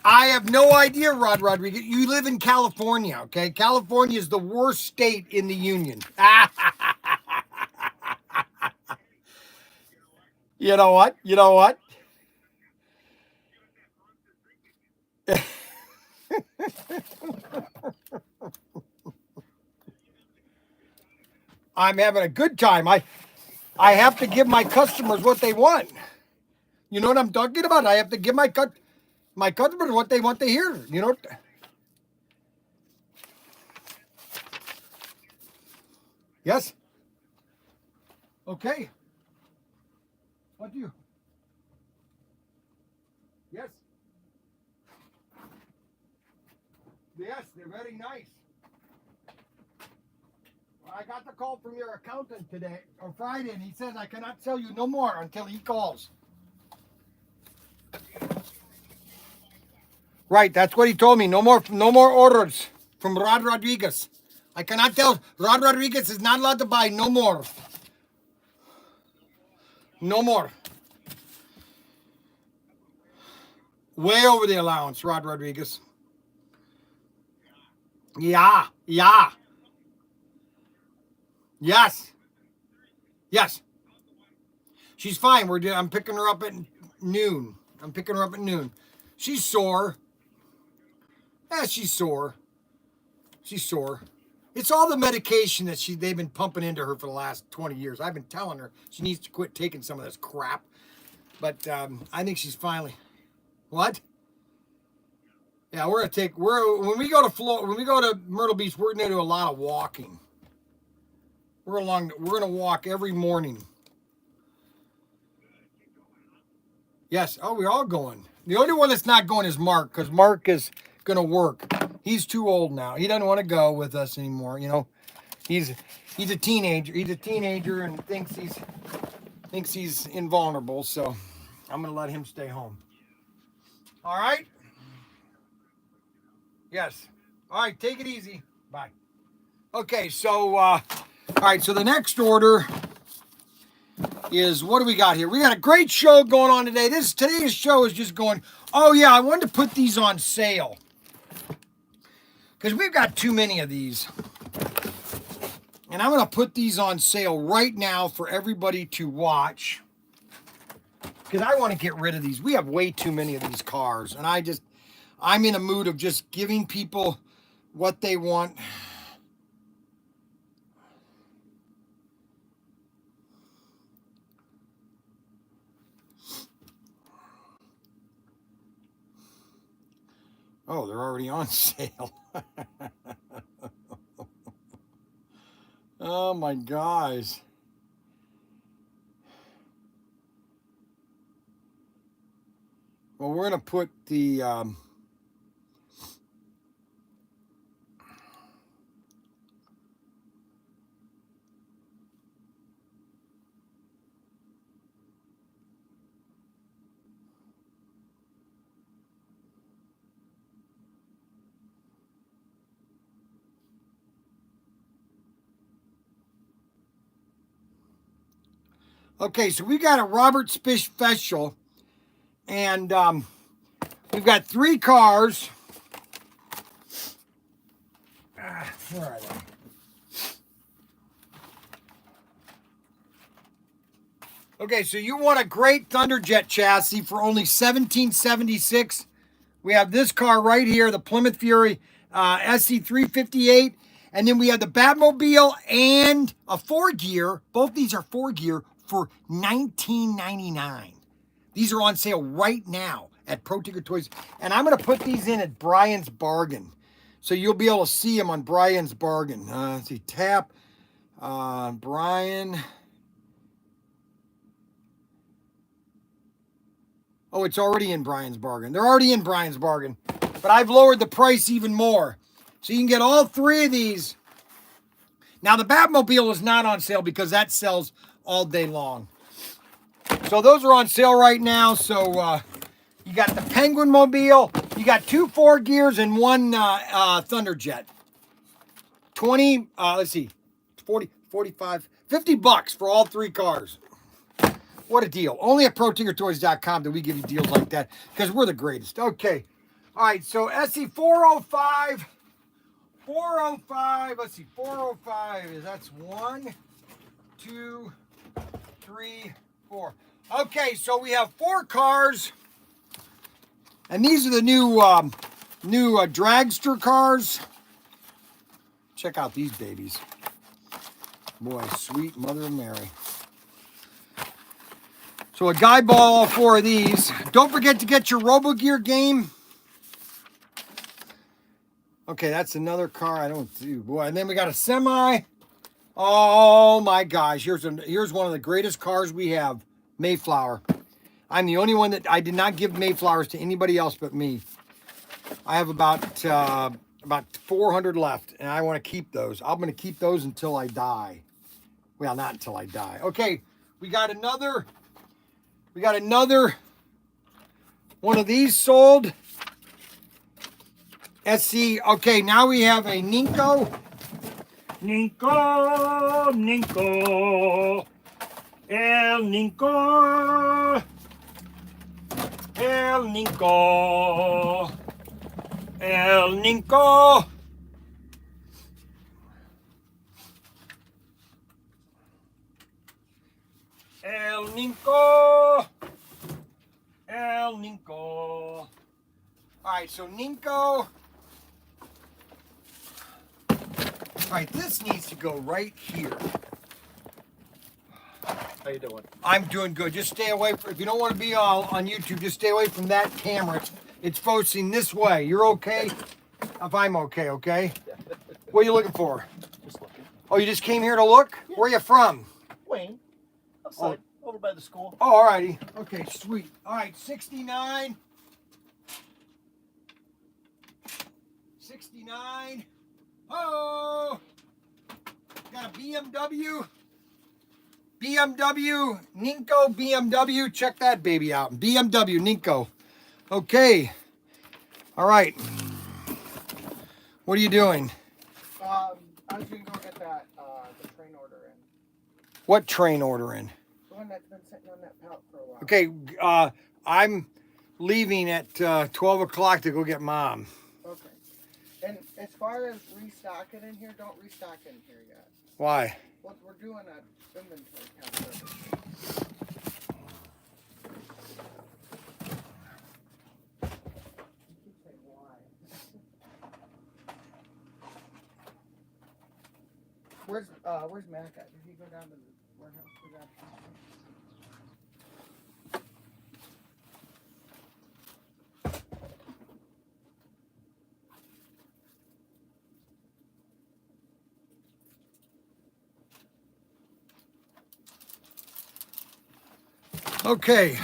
I have no idea, Rod Rodriguez. You live in California, okay? California is the worst state in the union. You know what? You know what? I'm having a good time. I have to give my customers what they want. You know what I'm talking about? I have to give my customers what they want to hear. You know. Yes. Okay. What do you? Yes. Yes, they're very nice. I got the call from your accountant today or Friday, and he says I cannot sell you no more until he calls. Right, that's what he told me. No more orders from Rod Rodriguez. I cannot tell. Rod Rodriguez is not allowed to buy no more. No more. Way over the allowance, Rod Rodriguez. Yeah. Yes. Yes. She's fine. I'm picking her up at noon. She's sore. Yeah, she's sore. It's all the medication that they've been pumping into her for the last 20 years. I've been telling her she needs to quit taking some of this crap. But I think she's finally. What? Yeah, when we go to Myrtle Beach, we're gonna do a lot of walking. We're gonna walk every morning. Yes. Oh, we're all going. The only one that's not going is Mark, because Mark is gonna work. He's too old now. He doesn't want to go with us anymore. You know, he's a teenager. He's a teenager and thinks he's invulnerable. So I'm gonna let him stay home. All right. Yes. All right. Take it easy. Bye. Okay. So. All right, so the next order is, what do we got here? We got a great show going on today. Today's show is just going Oh yeah, I wanted to put these on sale because we've got too many of these. And I'm going to put these on sale right now for everybody to watch. Because I want to get rid of these. We have way too many of these cars. And I'm in a mood of just giving people what they want. Oh, they're already on sale. Oh my gosh. Well, we're going to put the... Okay, so we got a Robert Spish special, and we've got 3 cars. Where are they? Okay, so you want a great Thunderjet chassis for only $17.76. We have this car right here, the Plymouth Fury SC358. And then we have the Batmobile and a 4-gear. Both these are 4-gear for $19.99. These are on sale right now at ProTinkerToys. And I'm going to put these in at Bryan's Bargain. So you'll be able to see them on Bryan's Bargain. Let's see, tap, Bryan. Oh, it's already in Bryan's Bargain. They're already in Bryan's Bargain. But I've lowered the price even more. So you can get all 3 of these. Now, the Batmobile is not on sale because that sells all day long. So those are on sale right now. So you got the Penguin Mobile. You got 2 4-gears and 1 Thunderjet. 20, let's see, 40, 45, 50 bucks for all 3 cars. What a deal. Only at ProTinkerToys.com do we give you deals like that because we're the greatest. Okay. All right. So SE 405. 405. Let's see. 405 is that's 1, 2, 3, 4. Okay. So we have 4 cars. And these are the new dragster cars. Check out these babies. Boy, sweet Mother of Mary. So a guy bought all 4 of these. Don't forget to get your Robo Gear game. Okay, that's another car I don't do. Boy, and then we got a semi. Oh my gosh, here's one of the greatest cars we have, Mayflower. I'm the only one that I did not give Mayflowers to anybody else but me. I have about 400 left, and I want to keep those. I'm going to keep those until I die. Well, not until I die. Okay, we got another one of these sold. SC. Okay, now we have a Ninko. Ninko. El Ninko. El Ninko. El Ninko. El Ninko. El Ninko. All right, so Ninko. All right, this needs to go right here. How you doing? I'm doing good. Just stay away from, if you don't want to be on YouTube, just stay away from that camera. It's focusing this way. You're okay? If I'm okay, okay? Yeah. What are you looking for? Just looking. Oh, you just came here to look? Yeah. Where are you from? Wayne. Outside. Over by the school. Oh, all righty. Okay, sweet. All right, 69. 69. Oh! Got a BMW. BMW, Ninko BMW. Check that baby out. BMW, Ninko. Okay. All right. What are you doing? I was gonna go get that the train order in. What train order in? The one that's been sitting on that pallet for a while. Okay, leaving at 12 o'clock to go get Mom. Okay. And as far as restocking in here, don't restock in here yet. Why? Well, we're doing an inventory count service. You keep saying why. Where's Mac at? Did he go down to the warehouse for that? Okay.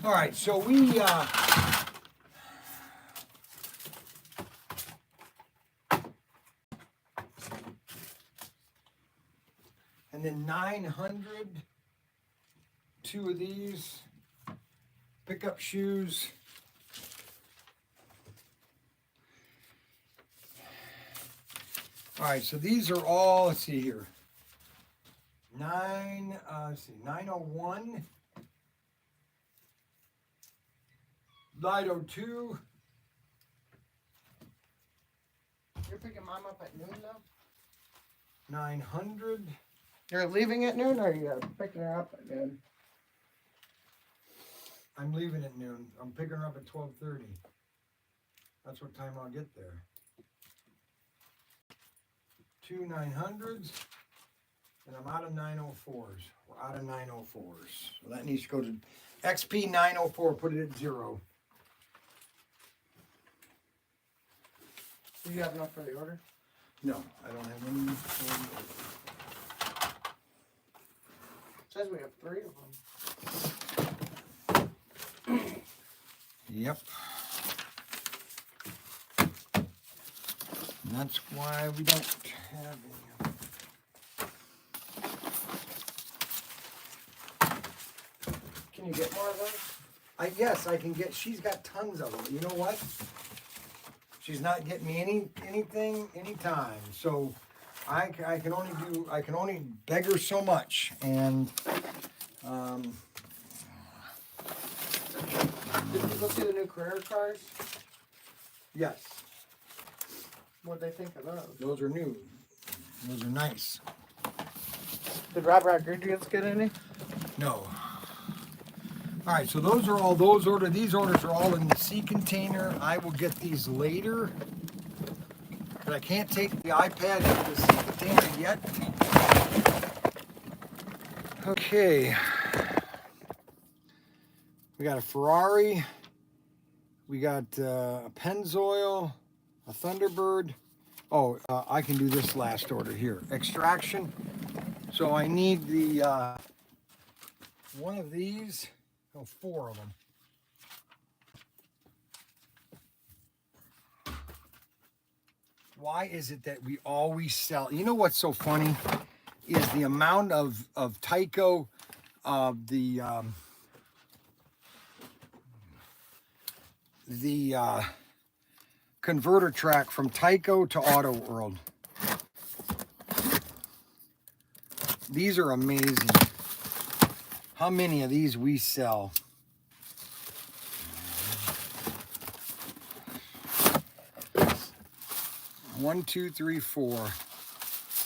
All right, so we and then 900, 2 of these pickup shoes. All right, so these are all, let's see here. 901, 902. You're picking Mom up at noon though? 900. You're leaving at noon or you're picking her up at noon? I'm leaving at noon. I'm picking her up at 12:30. That's what time I'll get there. 2 900s, and I'm out of 904s. We're out of 904s. So that needs to go to XP 904, put it at 0. Do you have enough for the order? No, I don't have any. It says we have 3 of them. Yep. And that's why we don't have any. Can you get more of those? Yes, I can get. She's got tons of them. You know what? She's not getting me anything anytime. So I can only beg her so much. And Did people see the new career cars? yes, What'd they think of those? those are new. Those are nice. Did Rob Rodriguez get any? No. All right, so those are all those orders. These orders are all in the C container. I will get these later, but I can't take the iPad into the C container yet. Okay. We got a Ferrari. We got a Pennzoil, a Thunderbird. Oh, I can do this last order here. Extraction. So I need the one of these. Oh, 4 of them. Why is it that we always sell? You know what's so funny is the amount of Tyco, the converter track from Tyco to Auto World. These are amazing. How many of these we sell? One, two, three, 4.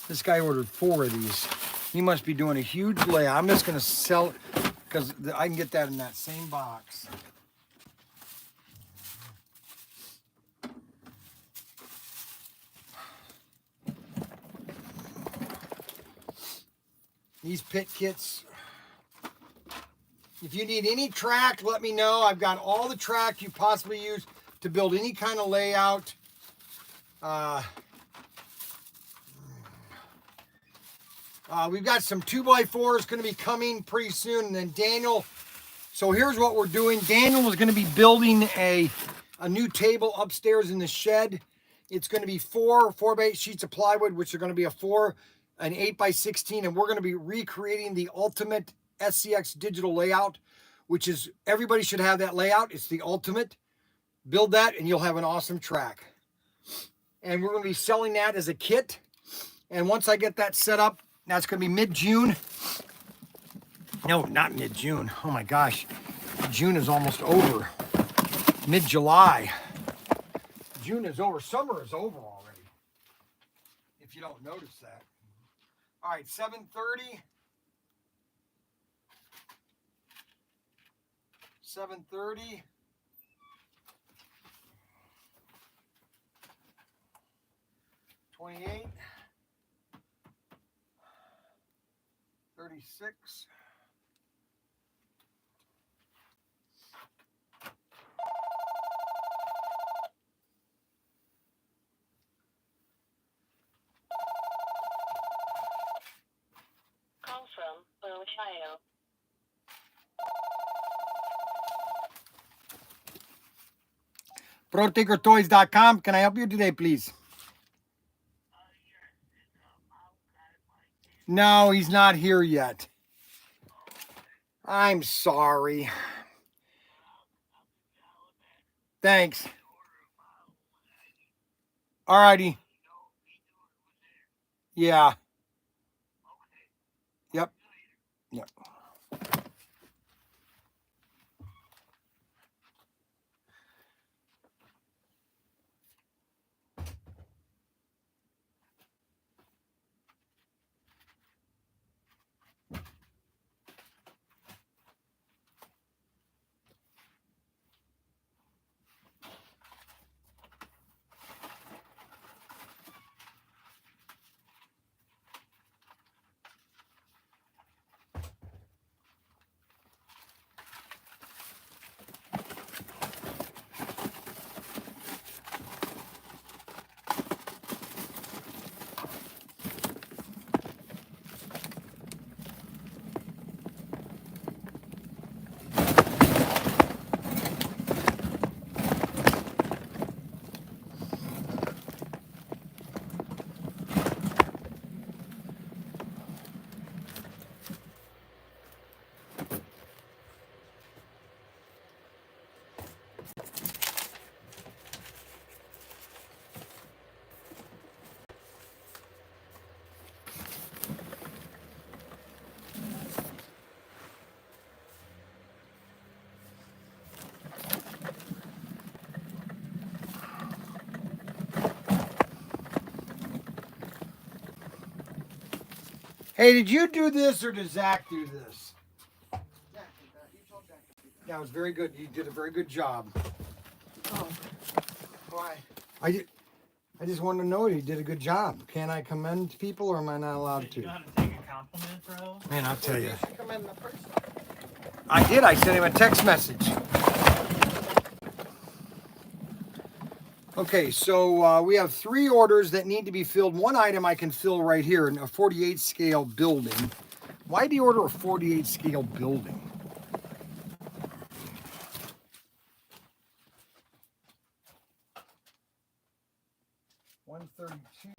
This guy ordered 4 of these. He must be doing a huge layout. I'm just gonna sell it because I can get that in that same box. These pit kits. If you need any track, let me know. I've got all the track you possibly use to build any kind of layout. We've got some 2x4s going to be coming pretty soon. And then Daniel, so here's what we're doing. Daniel is going to be building a new table upstairs in the shed. It's going to be 4x8 sheets of plywood, which are going to be an 8x16. And we're going to be recreating the ultimate SCX digital layout, which is, everybody should have that layout. It's the ultimate. Build that and you'll have an awesome track. And we're going to be selling that as a kit. And once I get that set up, that's going to be mid-June. No, not mid-June. Oh my gosh. June is almost over. Mid-July. June is over. Summer is over already. If you don't notice that. All right, 7:30. 7:30. 28. 36. Call from Ohio. ProTinkerToys.com. Can I help you today, please? No, he's not here yet. I'm sorry. Thanks. All righty. Yeah. Yep. Yep. Hey, did you do this or did Zach do this? Jack did that. You told Jack to do that. That was very good. You did a very good job. Oh. Why? I just wanted to know he did a good job. Can I commend people or am I not allowed You to? know how to take a compliment, bro? Man, I'll tell you. You should come in the person. I did. I sent him a text message. Okay, so we have 3 orders that need to be filled. One item I can fill right here in a 48 scale building. Why do you order a 48 scale building? $132.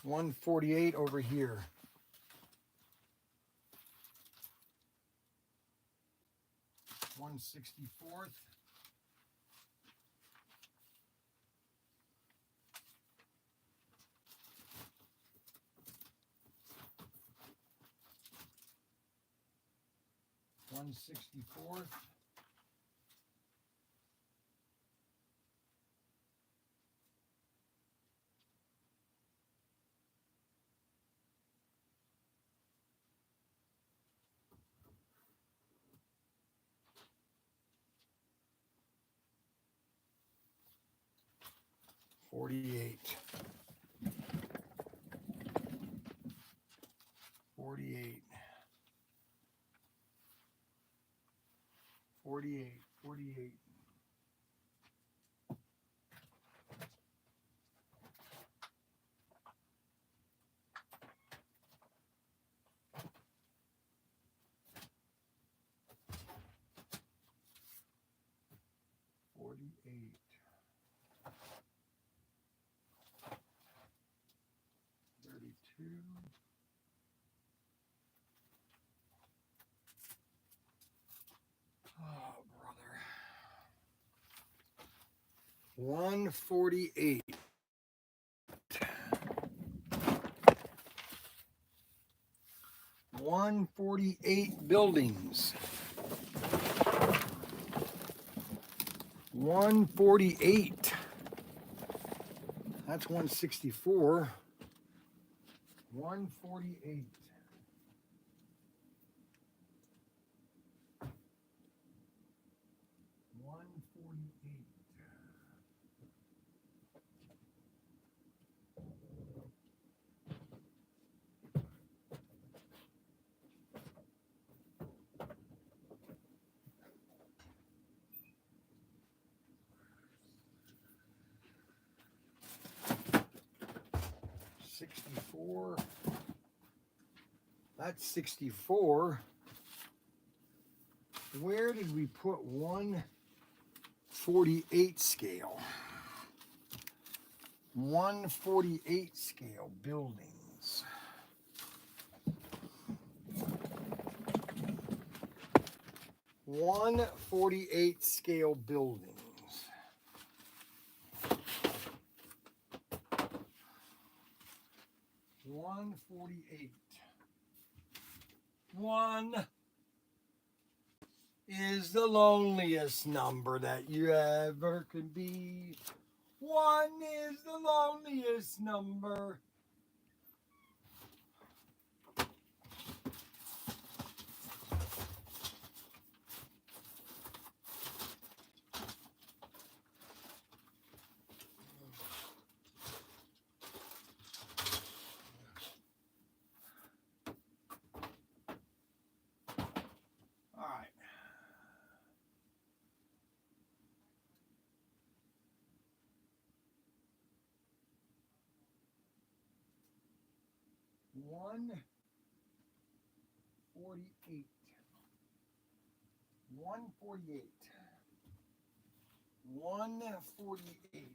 148 over here. $164. $164. $48. 48. 48. 48. $48. 32. 148. 148 buildings. 148. That's 164. 148. $64. That's 64. Where did we put 148 scale? 148 scale buildings. One 48 scale buildings. One 48. One is the loneliest number that you ever could be. One is the loneliest number. All right. One 48. 148. 148.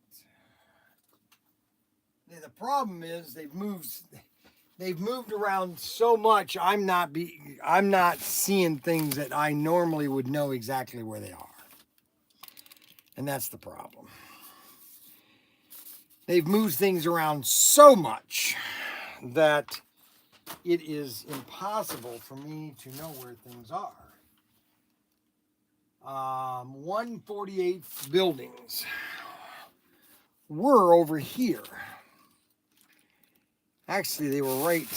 Now, the problem is they've moved around so much. I'm not seeing things that I normally would know exactly where they are. And that's the problem. They've moved things around so much that it is impossible for me to know where things are. 148 buildings were over here. Actually, they were right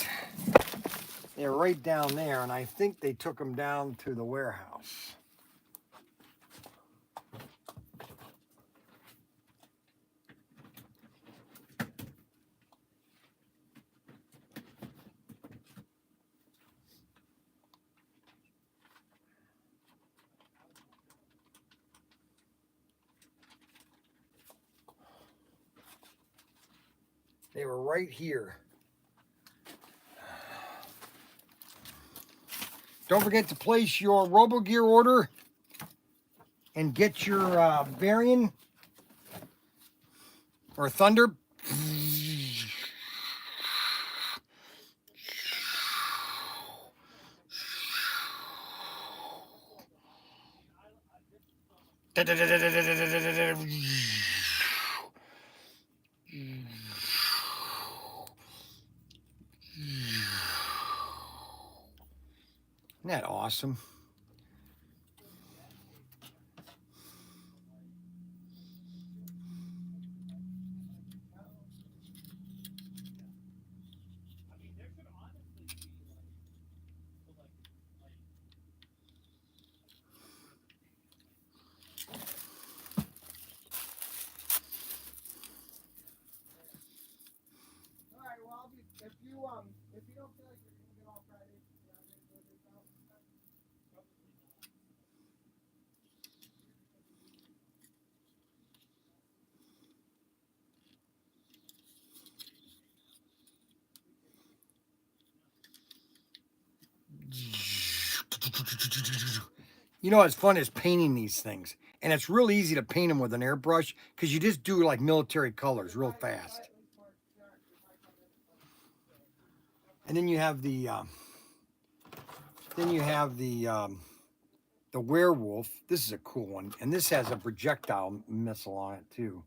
down there, and I think they took them down to the warehouse. They were right here. Don't forget to place your Robo Gear order and get your Bryan or Thunder. Isn't that awesome? All right, well, if you don't feel like you're gonna get off Friday, yeah, I'm gonna go this out. You know what's fun is painting these things. And it's real easy to paint them with an airbrush because you just do like military colors real fast. And then you have the werewolf. This is a cool one. And this has a projectile missile on it too.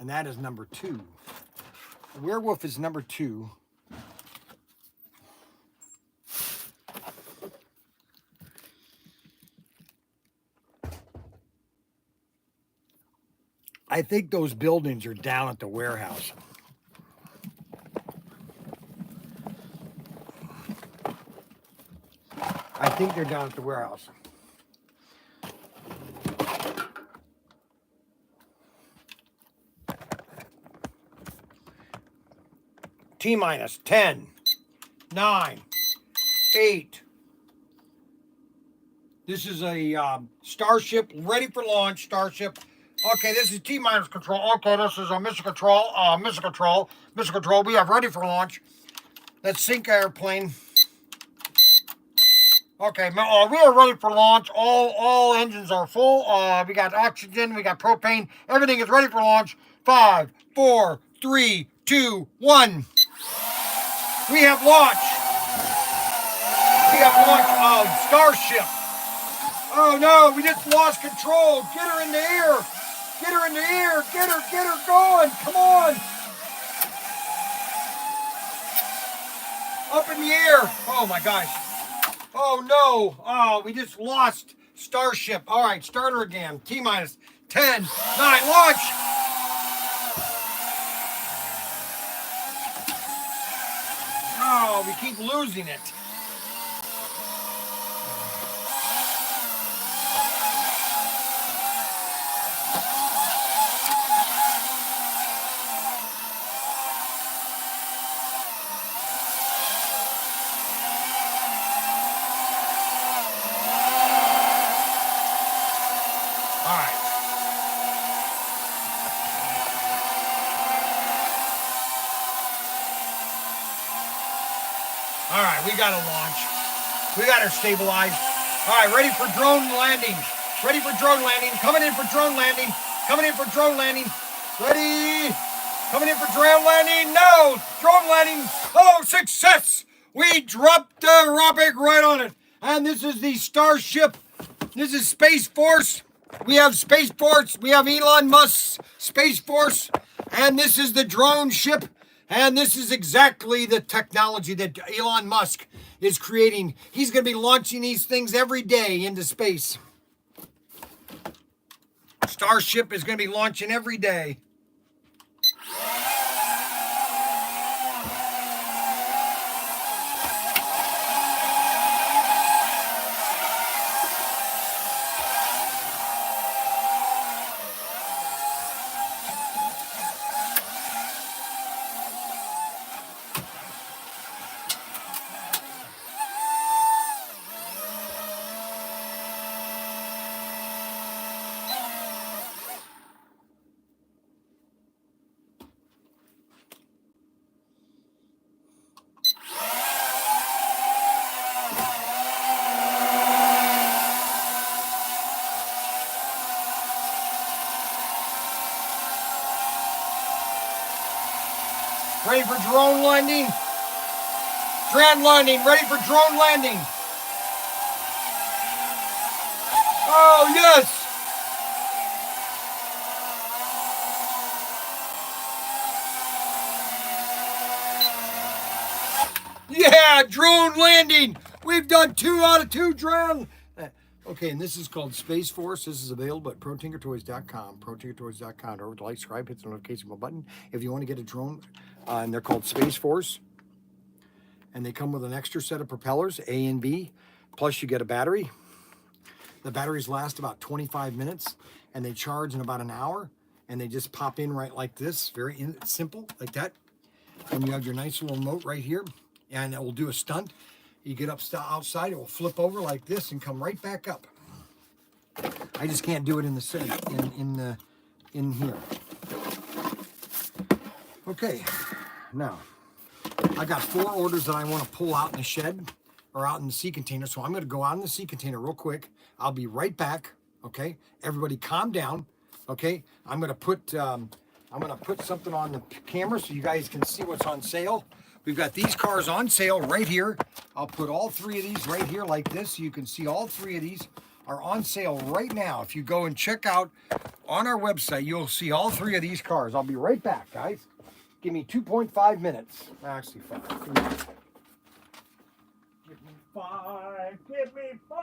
And that is number 2. The werewolf is number 2. I think those buildings are down at the warehouse. I think they're down at the warehouse. T-minus 10, 9, 8. This is a Starship ready for launch. Starship. Okay, this is T-minus control. Okay, this is a mission control. Mission control. Mission control. We have ready for launch. Let's sync airplane. Okay, we are ready for launch. All engines are full. We got oxygen. We got propane. Everything is ready for launch. 5, 4, 3, 2, 1. We have launch. We have launch of Starship. Oh no, we just lost control. Get her in the air. Get her in the air. Get her going. Come on. Up in the air. Oh my gosh. Oh no. Oh, we just lost Starship. All right, start her again. T-minus 10, 9, launch. Oh, we keep losing it. All right, we got to launch. We got her stabilized. All right, ready for drone landing. Ready for drone landing. Coming in for drone landing. Coming in for drone landing. Ready. Coming in for drone landing. No, drone landing. Oh, success. We dropped the rocket right on it. And this is the Starship. This is Space Force. We have Space Force. We have Elon Musk's Space Force. And this is the drone ship. And this is exactly the technology that Elon Musk is creating. He's going to be launching these things every day into space. Starship is going to be launching every day. Ready for drone landing. Drone landing. Ready for drone landing. Oh, yes. Yeah, drone landing. We've done 2 out of 2 drone. Okay, and this is called Space Force. This is available at ProTinkerToys.com. ProTinkerToys.com. Over to like, subscribe, hit the notification bell button. If you want to get a drone, and they're called Space Force. And they come with an extra set of propellers, A and B. Plus you get a battery. The batteries last about 25 minutes. And they charge in about an hour. And they just pop in right like this. Very simple, like that. And you have your nice little remote right here. And it will do a stunt. You get up outside, it will flip over like this and come right back up. I just can't do it in the set in here. Okay, now I got 4 orders that I want to pull out in the shed or out in the sea container. So I'm going to go out in the sea container real quick. I'll be right back. Okay, everybody, calm down. Okay, I'm going to put something on the camera so you guys can see what's on sale. We've got these cars on sale right here. I'll put all 3 of these right here like this so you can see all 3 of these. are on sale right now. If you go and check out on our website, you'll see all 3 of these cars. I'll be right back, guys. Give me 2.5 minutes. Actually, 5. Give me 5. Give me 5.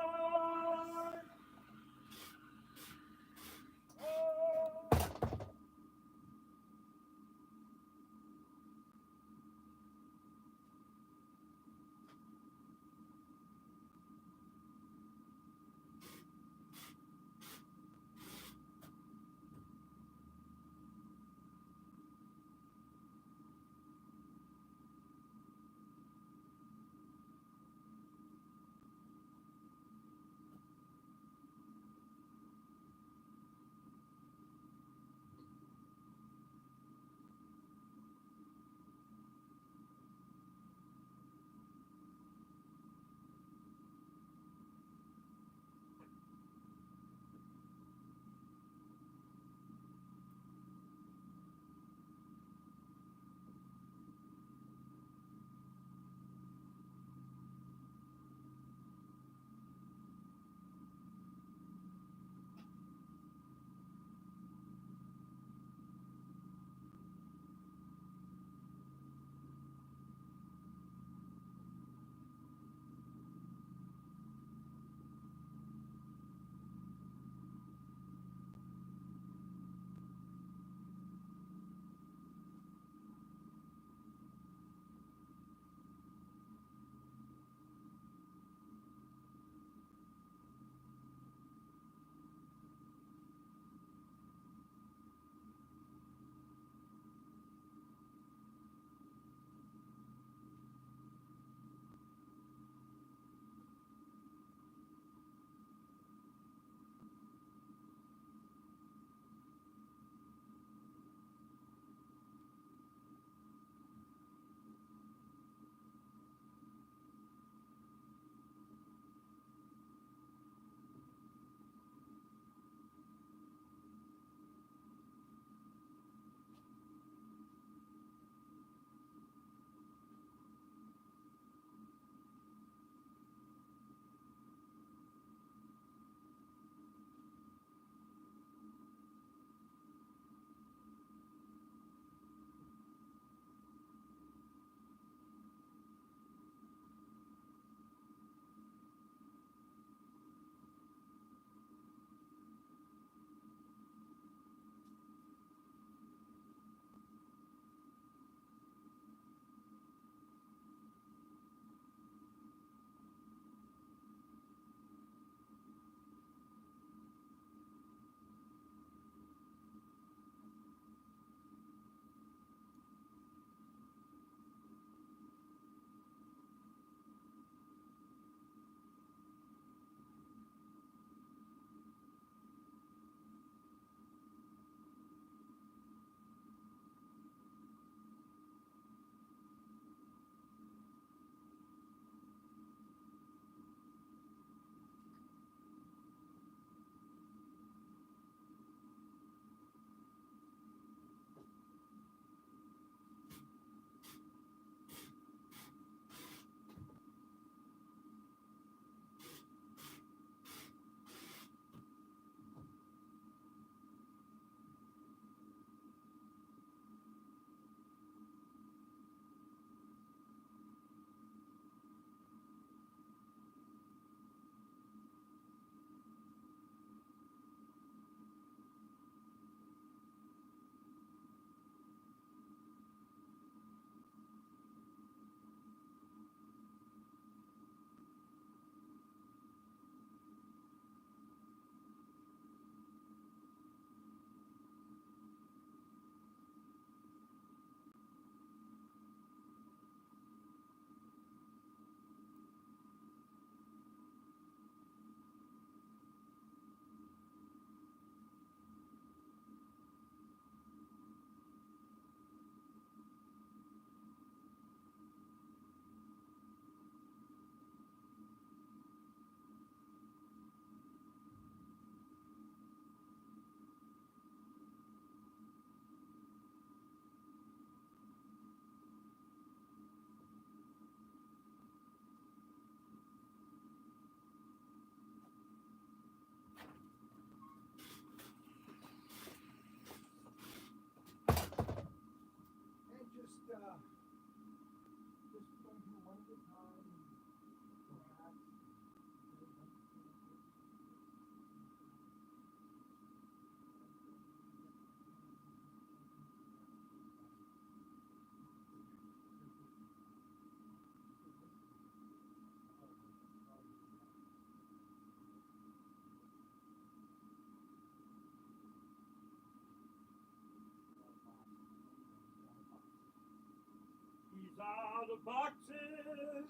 out of boxes.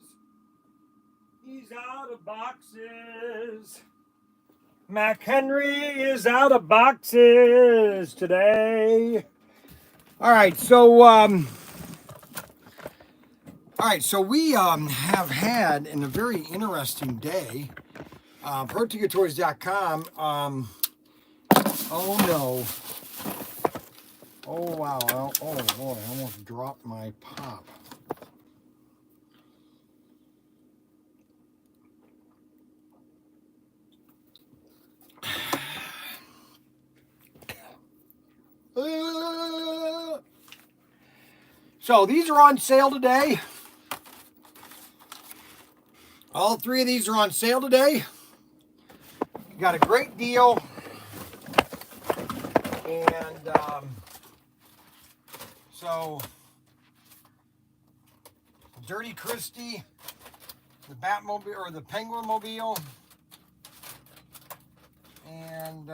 He's out of boxes. Mac Henry is out of boxes today. All right, so we have had a very interesting day. ProTinkerToys.com. Oh no. Oh wow. Oh boy, I almost dropped my pop. So these are on sale today. All three of these are on sale today. You got a great deal. And so Dirty Christie, the Batmobile or the Penguin Mobile, and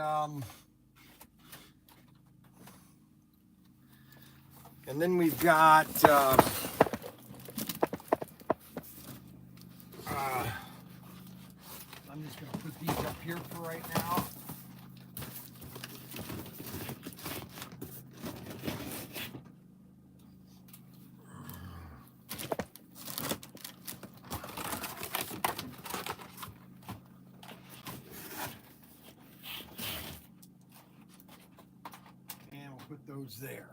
then we've got I'm just going to put these up here for right now. And we'll put those there.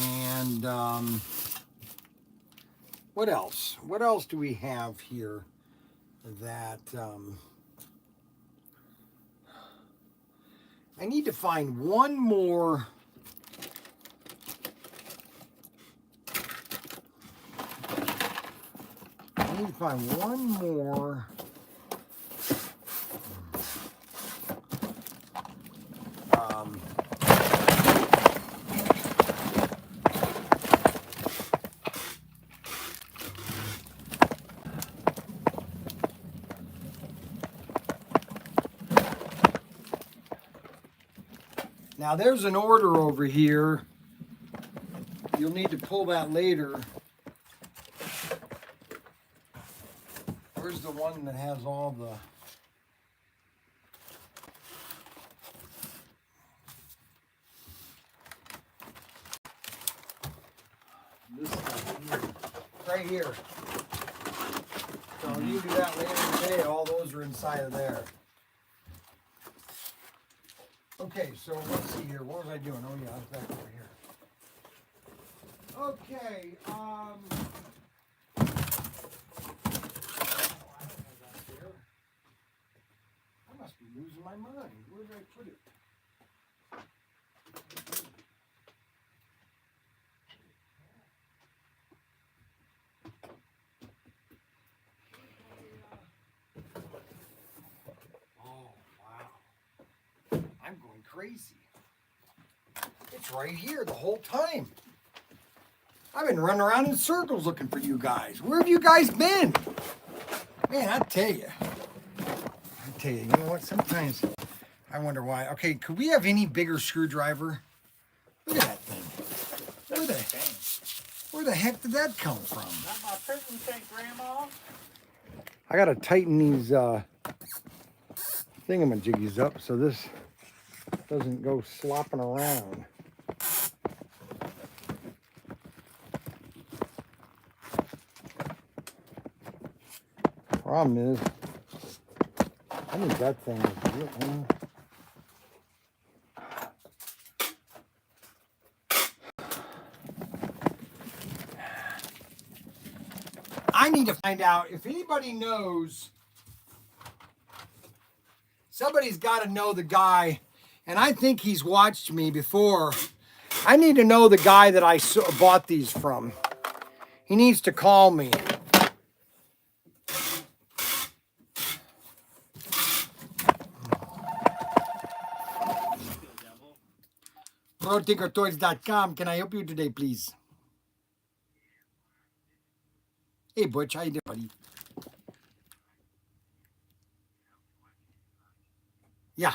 And what else? What else do we have here that I need to find one more. I need to find one more. Now there's an order over here. You'll need to pull that later. Where's the one that has all the... This stuff here. Right here. So you do that later today. All those are inside of there. Okay, so let's see here. What was I doing? Oh yeah, I was back over here. Okay, I must be losing my mind. Where did I put it? Oh, wow. I'm going crazy. It's right here the whole time. I've been running around in circles looking for you guys. Where have you guys been? Man, I tell you. You know what? Sometimes I wonder why. Okay, could we have any bigger screwdriver? Look at that thing. Where the heck did that come from? Not my prison tank, Grandma. I gotta tighten these thingamajiggies up so this doesn't go slopping around. Problem is, I think that thing is... I need to find out if anybody knows. Somebody's got to know the guy, and I think he's watched me before. I need to know the guy that I bought these from. He needs to call me. ProTinkerToys.com. Can I help you today, please? Hey, Butch, how you doing, buddy? Yeah.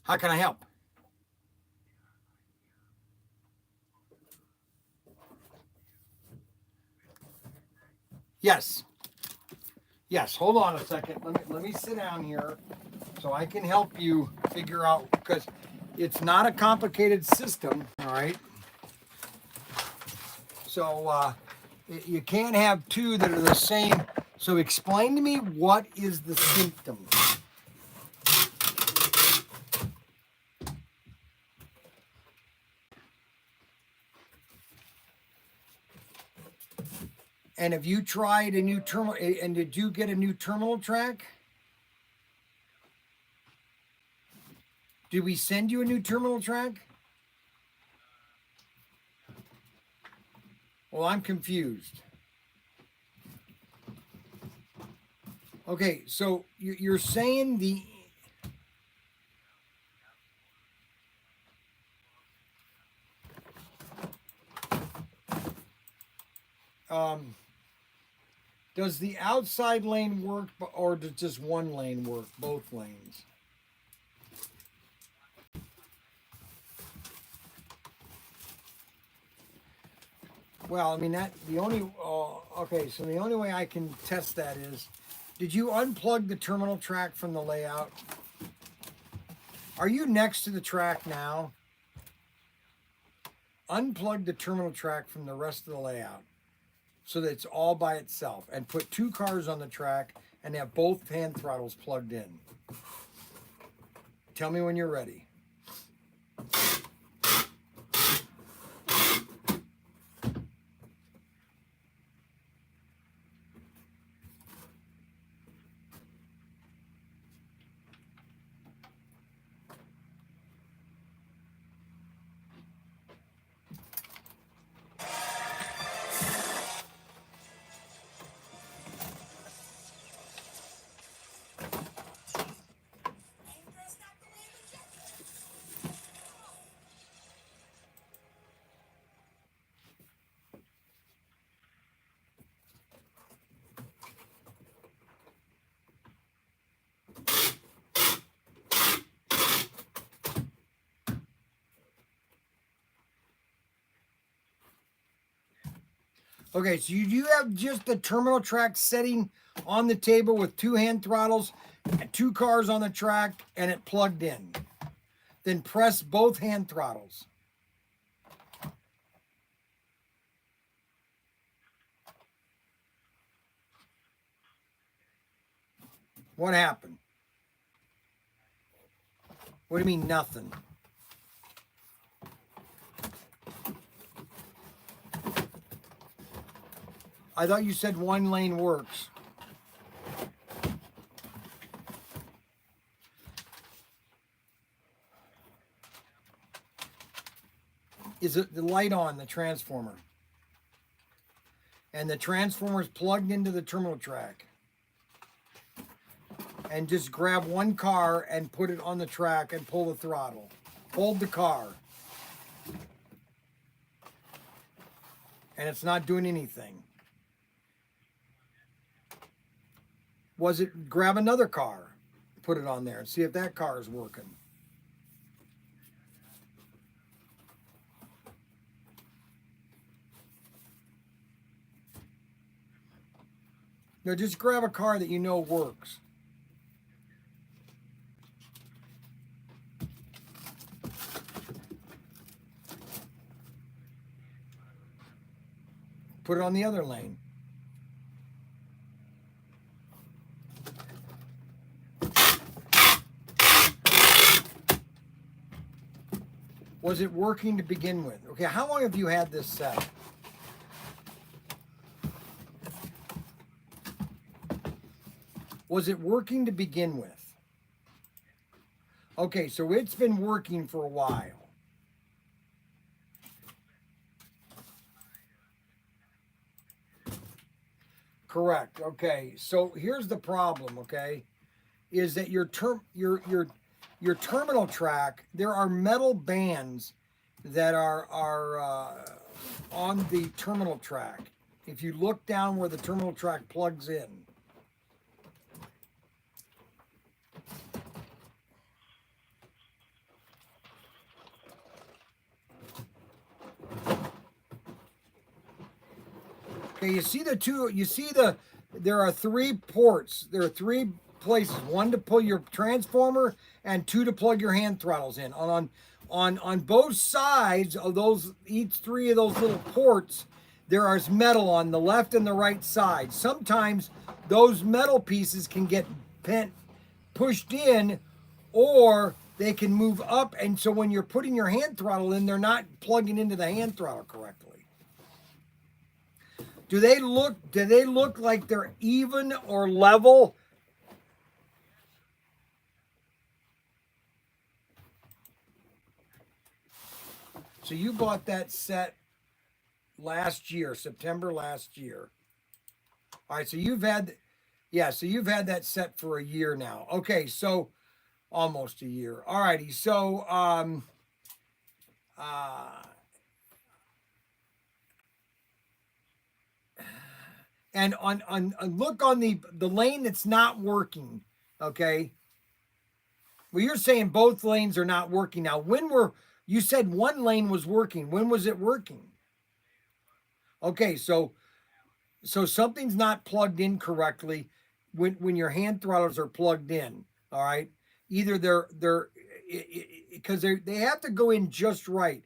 How can I help? Yes. Yes. Hold on a second. Let me sit down here so I can help you figure out because it's not a complicated system. All right. So you can't have two that are the same. So explain to me what is the symptom. And have you tried a new terminal? And did you get a new terminal track? Did we send you a new terminal track? Well, I'm confused. Okay, so you're saying the um, does the outside lane work, or does just one lane work? Both lanes. Well, I mean that the only okay. So the only way I can test that is, did you unplug the terminal track from the layout? Are you next to the track now? Unplug the terminal track from the rest of the layout so that it's all by itself, and put two cars on the track and have both hand throttles plugged in. Tell me when you're ready. Okay, so you do have just the terminal track setting on the table with two hand throttles, and two cars on the track, and it plugged in. Then press both hand throttles. What happened? What do you mean nothing? I thought you said one lane works. Is it the light on, the transformer? And the transformer is plugged into the terminal track. And just grab one car and put it on the track and pull the throttle. Hold the car. And it's not doing anything. Was it grab another car, put it on there and see if that car is working? No, just grab a car that you know works. Put it on the other lane. Was it working to begin with? Okay, how long have you had this set? Was it working to begin with? Okay, so it's been working for a while. Correct. Okay, so here's the problem, okay? Is that your terminal track, there are metal bands that are on the terminal track. if you look down where the terminal track plugs in. Okay, there are 3 ports. There are 3 places. 1 to pull your transformer and 2 to plug your hand throttles in. On both sides of those, each 3 of those little ports, there is metal on the left and the right side. Sometimes those metal pieces can get pushed in, or they can move up, and so when you're putting your hand throttle in, they're not plugging into the hand throttle correctly. Do they look like they're even or level? So you bought that set last year, September last year. All right, so you've had that set for a year now. Okay, so almost a year. All righty, so and on look on the lane that's not working. Okay. Well, you're saying both lanes are not working now. You said one lane was working? When was it working? Okay, so something's not plugged in correctly when your hand throttles are plugged in. All right, either they're because they have to go in just right.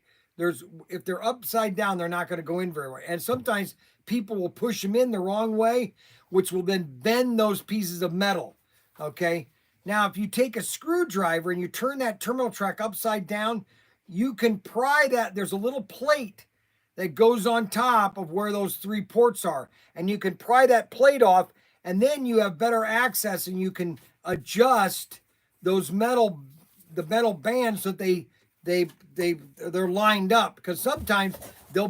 If they're upside down, they're not going to go in very right, and sometimes people will push them in the wrong way, which will then bend those pieces of metal. Okay, now if you take a screwdriver and you turn that terminal track upside down, you can pry that. There's a little plate that goes on top of where those 3 ports are, and you can pry that plate off, and then you have better access, and you can adjust those metal bands so that they're lined up, because sometimes they'll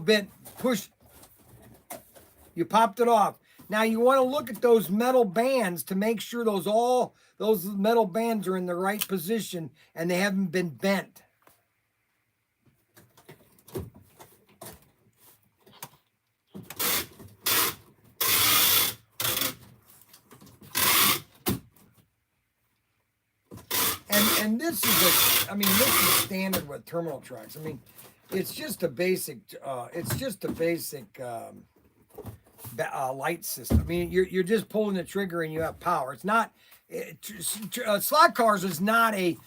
push. You popped it off. Now you want to look at those metal bands to make sure those metal bands are in the right position and they haven't been bent. And this is standard with terminal tracks. I mean, it's just a basic light system. I mean, you're just pulling the trigger and you have power. It's not slot cars is not a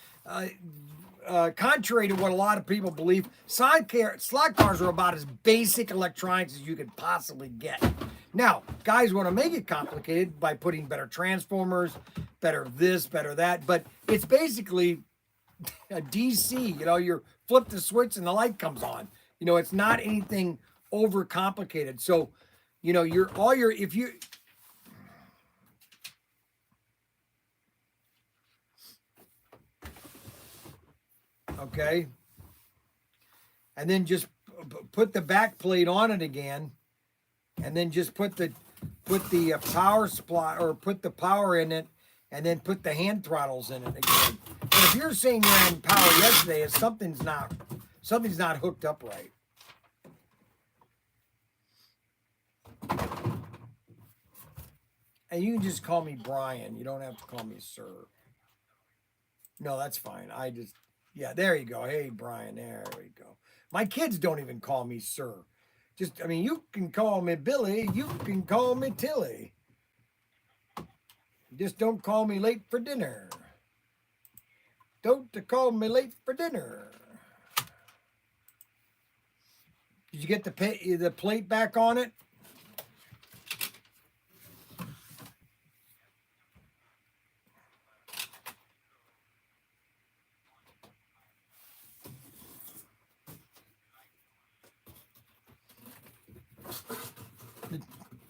contrary to what a lot of people believe. Slot cars are about as basic electronics as you could possibly get. Now, guys want to make it complicated by putting better transformers, better this, better that, but it's basically a DC. You flip the switch and the light comes on. It's not anything over complicated. So, okay, and then just put the back plate on it again, and then just put the power supply, or put the power in it, and then put the hand throttles in it again. And if you're saying you're having power yesterday, something's not hooked up right. And you can just call me Bryan. You don't have to call me sir. No, that's fine. There you go. Hey, Bryan, there we go. My kids don't even call me sir. You can call me Billy. You can call me Tilly. Just don't call me late for dinner. Don't call me late for dinner. Did you get the plate back on it?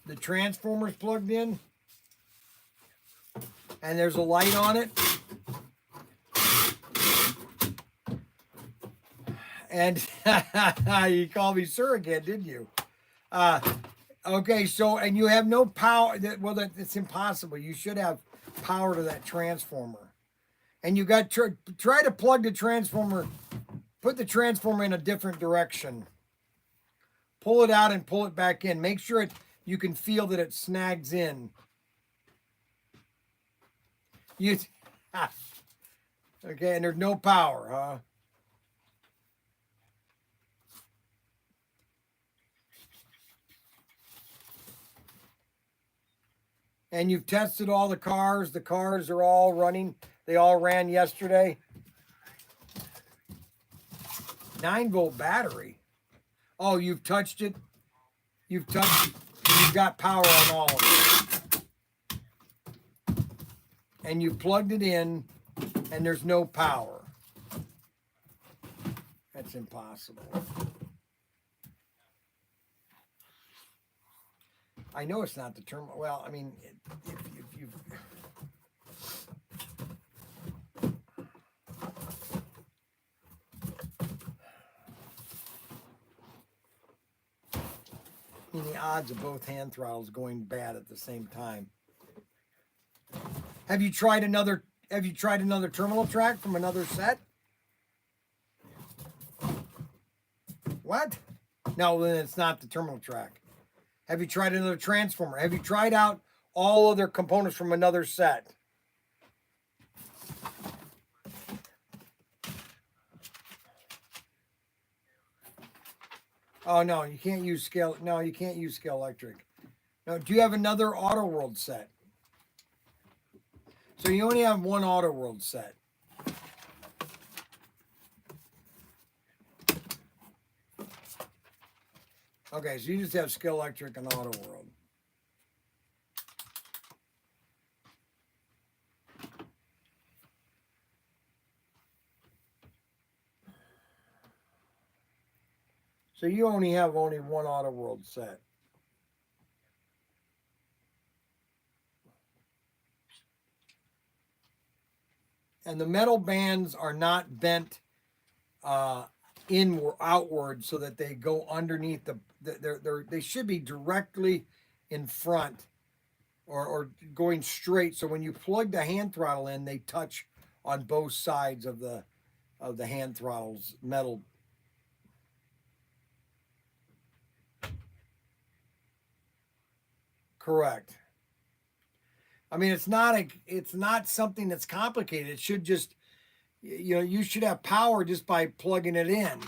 The transformer's plugged in, and there's a light on it, and you called me sir again, didn't you? Okay, so, and you have no power. It's impossible. You should have power to that transformer, and you got try to plug the transformer. Put the transformer in a different direction. Pull it out and pull it back in. Make sure you can feel that it snags in. You okay, and there's no power, huh? And you've tested all the cars. The cars are all running. They all ran yesterday. 9-volt battery. Oh, you've touched it. You've got power on all of it. And you plugged it in, and there's no power. That's impossible. I know it's not the terminal. Well, I mean, if you've I mean, the odds of both hand throttles going bad at the same time. Have you tried another terminal track from another set? What? No, then it's not the terminal track. Have you tried another transformer? Have you tried out all other components from another set? Oh no, you can't use scale. No, you can't use Scale Electric. No, do you have another Auto World set? So you only have one Auto World set. Okay, so you just have Scale Electric and Auto World. So you only have one Auto World set. And the metal bands are not bent inward, outward, so that they go underneath they should be directly in front or going straight. So when you plug the hand throttle in, they touch on both sides of the hand throttle's metal. Correct. I mean, it's not something that's complicated. It should just, you should have power just by plugging it in.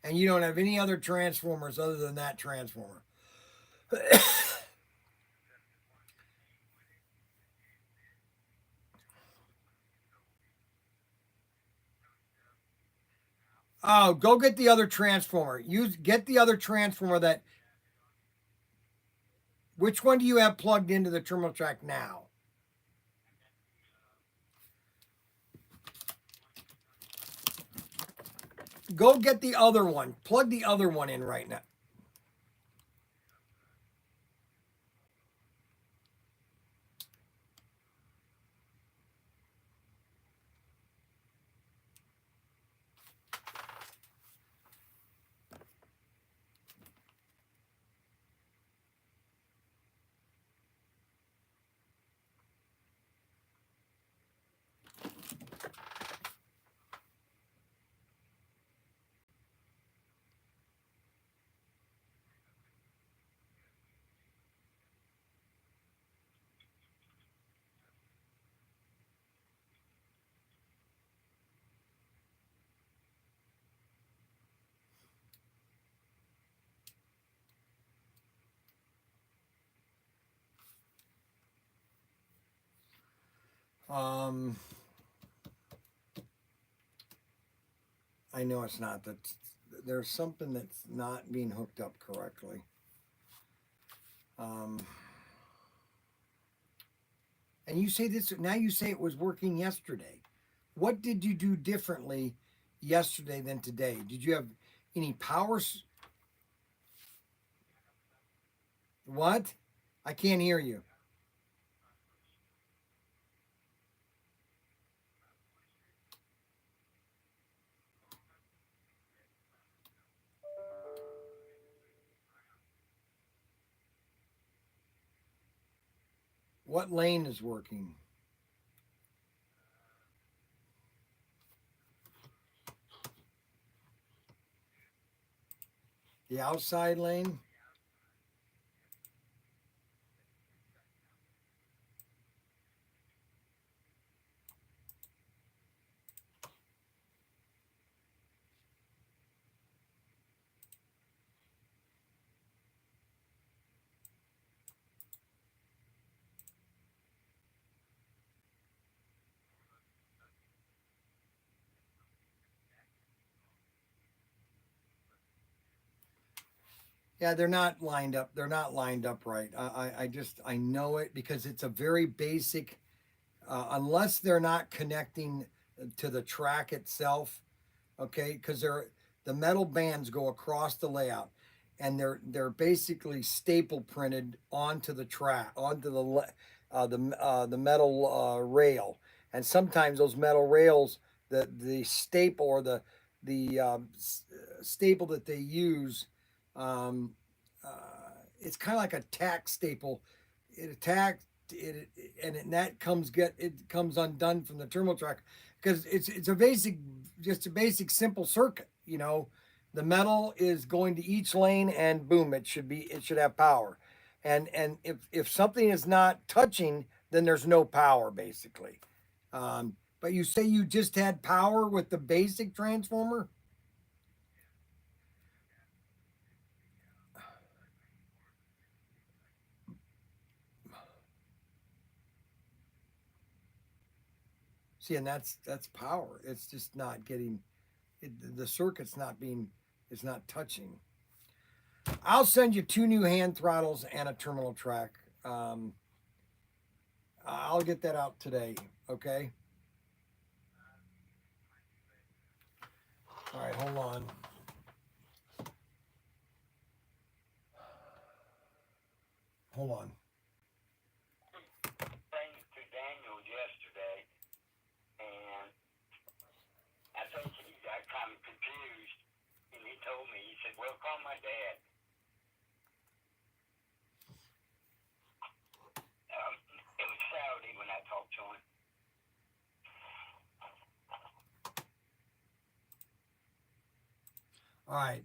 And you don't have any other transformers other than that transformer. Oh, go get the other transformer. Get the other transformer that. Which one do you have plugged into the terminal track now? Go get the other one. Plug the other one in right now. I know it's not. There's something that's not being hooked up correctly. And you say this now. You say it was working yesterday. What did you do differently yesterday than today? Did you have any power? What? I can't hear you. What lane is working? The outside lane? Yeah, they're not lined up. They're not lined up right. I know it because it's a very basic. Unless they're not connecting to the track itself, okay? Because the metal bands go across the layout, and they're basically staple printed onto the track, onto the metal rail, and sometimes those metal rails, the staple or the staple that they use, um, it's kind of like a tack staple. It attacks it, and that comes undone from the terminal track because it's a basic, just a basic simple circuit. The metal is going to each lane, and boom, it should have power. And if something is not touching, then there's no power basically. But you say you just had power with the basic transformer. See, and that's power. It's just not getting the circuit's not being, it's not touching. I'll send you two new hand throttles and a terminal track. Um, I'll get that out today. Okay. All right. Hold on. Hold on. Things to Daniel yesterday, and I think he got kind of confused, and he told me, he said, well, call my dad. It was Saturday when I talked to him. All right.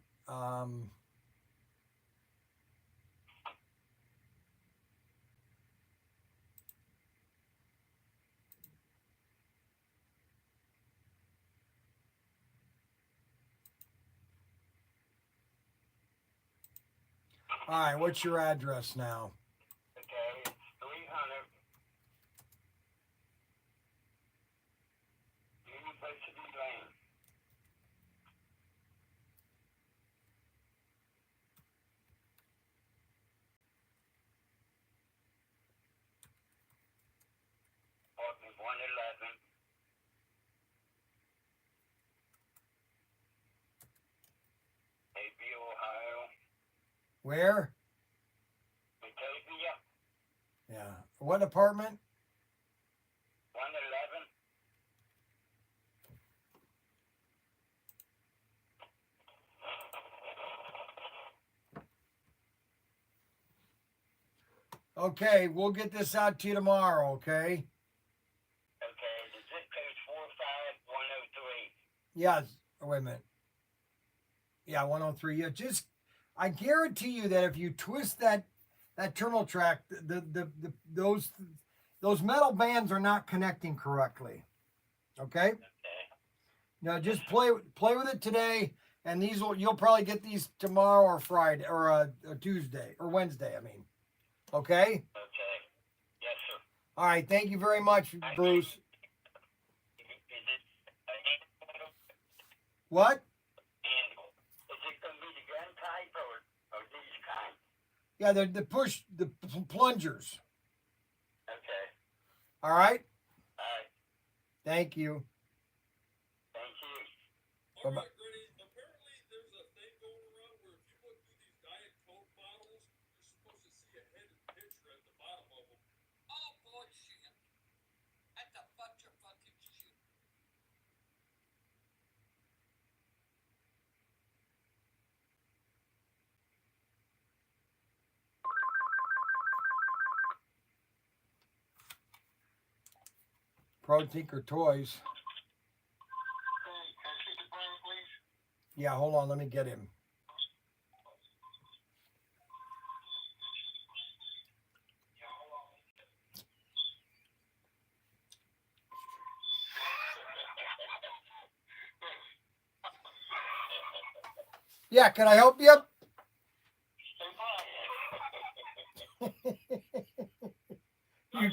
All right. What's your address now? Okay, it's 300 University Lane. Apartment 111, AB, Ohio. Where? Batavia, Yeah. What apartment? 111. Okay. We'll get this out to you tomorrow. Okay. Okay, the zip code's 45103. Yeah. Oh, wait a minute. Yeah. 103. Yeah. I guarantee you that if you twist that terminal track, those metal bands are not connecting correctly. Okay. Okay. Now just play with it today, and you'll probably get these tomorrow or Friday or Tuesday or Wednesday. I mean, okay. Okay. Yes, sir. All right. Thank you very much, Bruce. Is it a handle? What? Handle. Is it going to be the gun type or these kind? Yeah, the plungers. Okay. All right. All right. Thank you. Thank you. Bye bye. Granny, apparently there's a thing going around where if you look through these Diet Coke bottles, you're supposed to see a headed picture at the bottom of them. Oh bullshit. That's a bunch of fucking shit. ProTinkerToys. Hey, can I speak to Bryan, please? Yeah, hold on. Let me get him. Yeah, can I help you? you,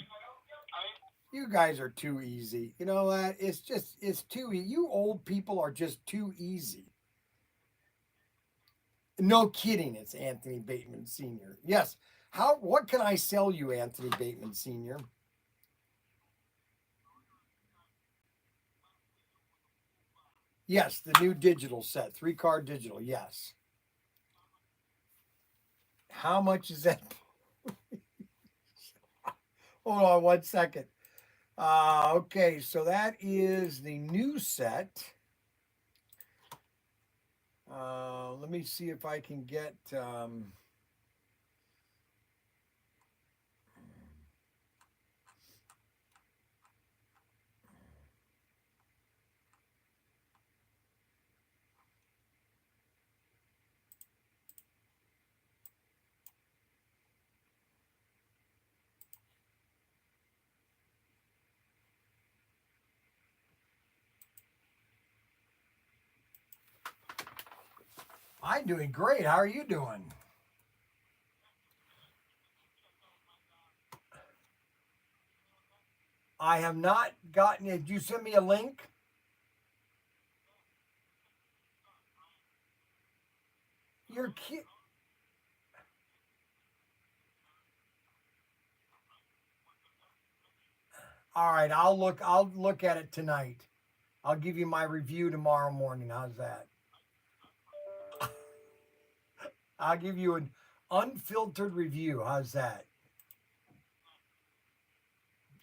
you guys are too easy. You know what? It's too easy. You old people are just too easy. No kidding. It's Anthony Bateman Sr. Yes. What can I sell you, Anthony Bateman Sr.? Yes, the new digital set, 3-card digital. Yes. How much is that? Hold on 1 second. Okay, so that is the new set. Let me see if I can get. I'm doing great. How are you doing? I have not gotten it. Did you send me a link? You're kidding. All right, I'll look. I'll look at it tonight. I'll give you my review tomorrow morning. How's that? I'll give you an unfiltered review. How's that?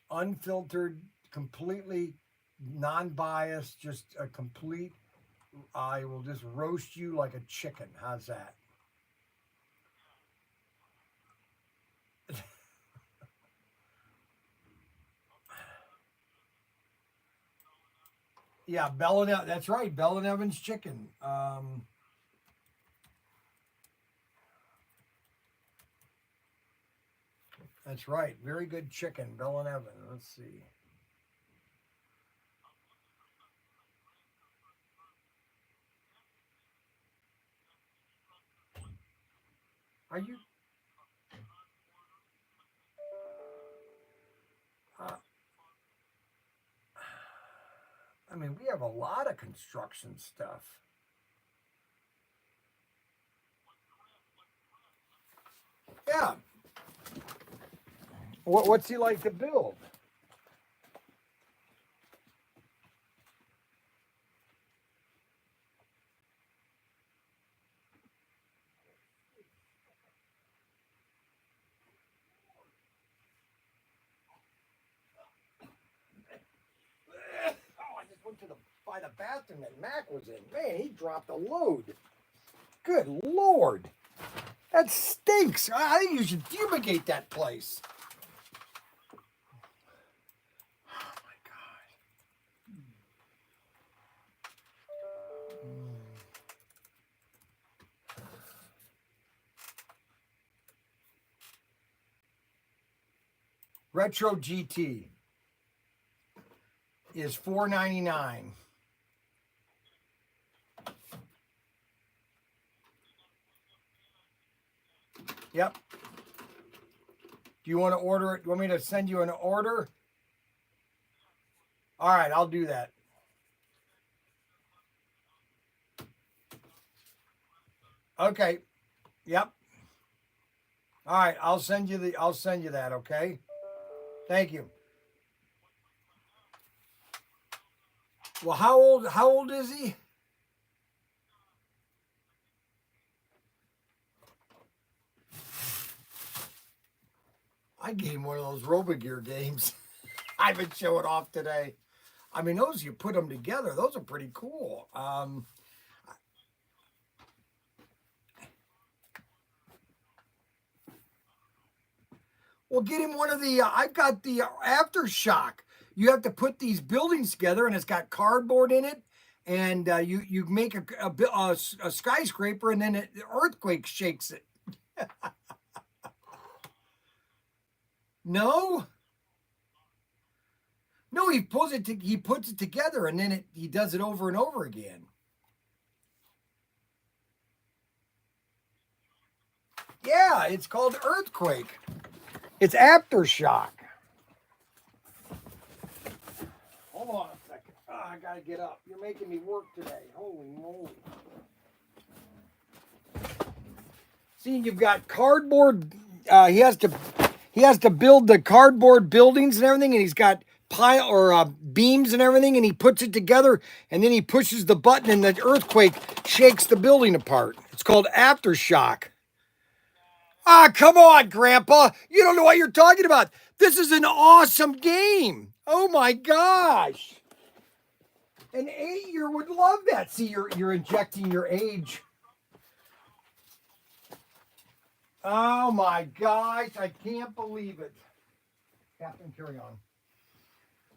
Unfiltered, completely non-biased, just a complete. I will just roast you like a chicken. How's that? Yeah, Bell and that's right, Bell and Evans chicken. That's right, very good chicken, Bell and Evans. Let's see. Are you? Uh, I mean, we have a lot of construction stuff. Yeah. What's he like to build? Oh, I just went to by the bathroom that Mac was in. Man, he dropped a load. Good Lord. That stinks. I think you should fumigate that place. Oh my God. Retro GT is $4.99. Yep. Do you want to order it? You want me to send you an order? All right, I'll do that. Okay. Yep. All right, I'll send you that, okay? Thank you. Well, how old is he? I gave him one of those Robo Gear games. I've been showing off today. I mean, those you put them together, those are pretty cool. Well, get him one of the. I've got the Aftershock. You have to put these buildings together, and it's got cardboard in it, and you make a skyscraper, and then the earthquake shakes it. No, no, he puts it together, and then he does it over and over again. Yeah, it's called earthquake. It's aftershock. Hold on a second. Oh, I gotta get up. You're making me work today. Holy moly. See, you've got cardboard. He has to build the cardboard buildings and everything, and he's got beams and everything, and he puts it together, and then he pushes the button, and the earthquake shakes the building apart. It's called aftershock. Ah, come on, Grandpa. You don't know what you're talking about. This is an awesome game. Oh my gosh. An 8-year would love that. See, you're injecting your age. Oh my gosh, I can't believe it. Captain, carry on.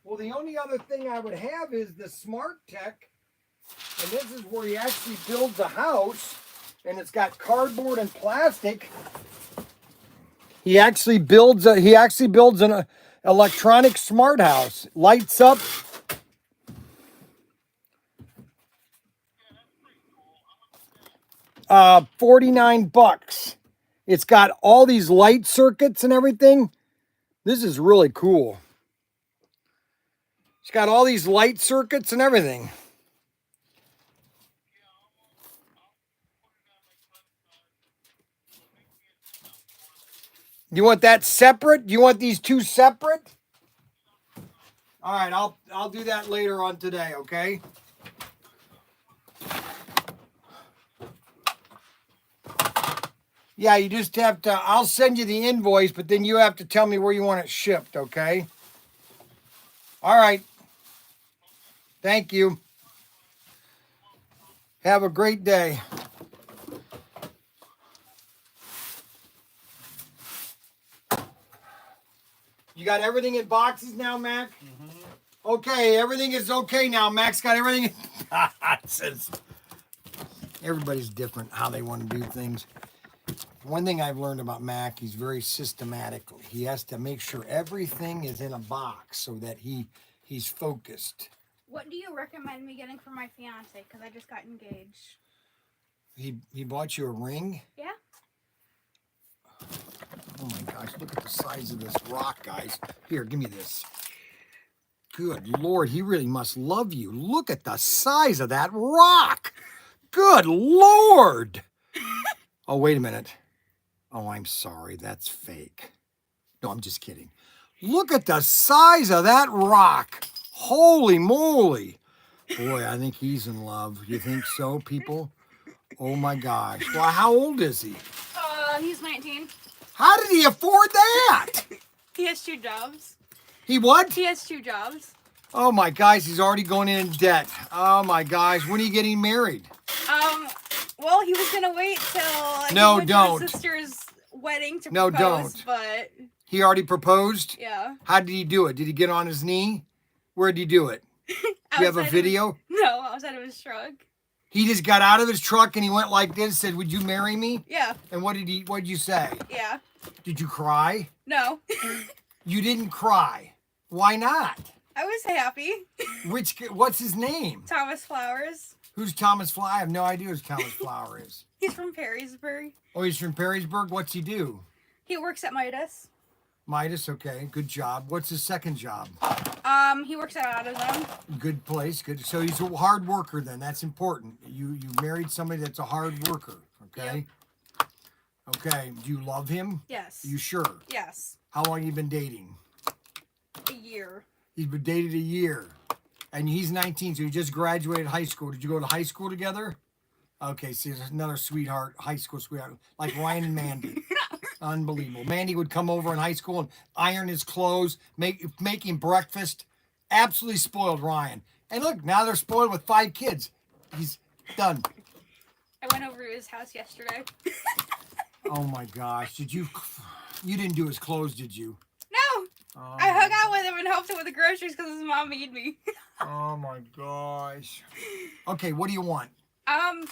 Well, the only other thing I would have is the Smart Tech. And this is where he actually builds a house. And it's got cardboard and plastic. He actually builds an electronic smart house. Lights up. $49. It's got all these light circuits and everything. This is really cool. It's got all these light circuits and everything. You want that separate? Do you want these two separate? All right, I'll do that later on today, okay? Yeah, you just have to, I'll send you the invoice, but then you have to tell me where you want it shipped, okay? All right. Thank you. Have a great day. You got everything in boxes now, Mac? Mm-hmm. Okay, everything is okay now. Mac's got everything. Everybody's different how they want to do things. One thing I've learned about Mac, he's very systematic. He has to make sure everything is in a box so that he's focused. What do you recommend me getting for my fiance? Because I just got engaged. He bought you a ring? Yeah. Oh my gosh, look at the size of this rock, guys. Here, give me this. Good Lord, he really must love you. Look at the size of that rock. Good Lord. Oh, wait a minute. Oh, I'm sorry. That's fake. No, I'm just kidding. Look at the size of that rock. Holy moly. Boy, I think he's in love. You think so, people? Oh my gosh. Well, how old is he? He's 19. How did he afford that? He has 2 jobs. He what? He has 2 jobs. Oh my gosh, he's already going in debt. Oh my gosh, when are you getting married? Well, he was gonna wait till No, he went don't. to his sister's wedding to No, propose, don't. but He already proposed? yeah. How did he do it? Did he get on his knee? Where did he do it? Do you have a video? No, outside of his truck. He just got out of his truck and he went like this, said, "Would you marry me?" Yeah. And what did you say? Yeah. Did you cry? No. You didn't cry. Why not? I was happy. What's his name? Thomas Flowers. Who's Thomas Flower? I have no idea who Thomas Flower is. He's from Perrysburg. Oh, he's from Perrysburg? What's he do? He works at Midas. Midas, okay, good job. What's his second job? He works at AutoZone. Good place, good. So he's a hard worker then, that's important. You married somebody that's a hard worker, okay? Yep. Okay, do you love him? Yes. You sure? Yes. How long you been dating? A year. He's been dated a year. And he's 19, so he just graduated high school. Did you go to high school together? Okay, see, there's another sweetheart, high school sweetheart, like Ryan and Mandy. Unbelievable. Mandy would come over in high school and iron his clothes, make him breakfast. Absolutely spoiled Ryan. And look, now they're spoiled with 5 kids. He's done. I went over to his house yesterday. Oh my gosh. You didn't do his clothes, did you? No. Oh, I hung out with him and helped him with the groceries because his mom made me. oh my gosh. Okay, what do you want? I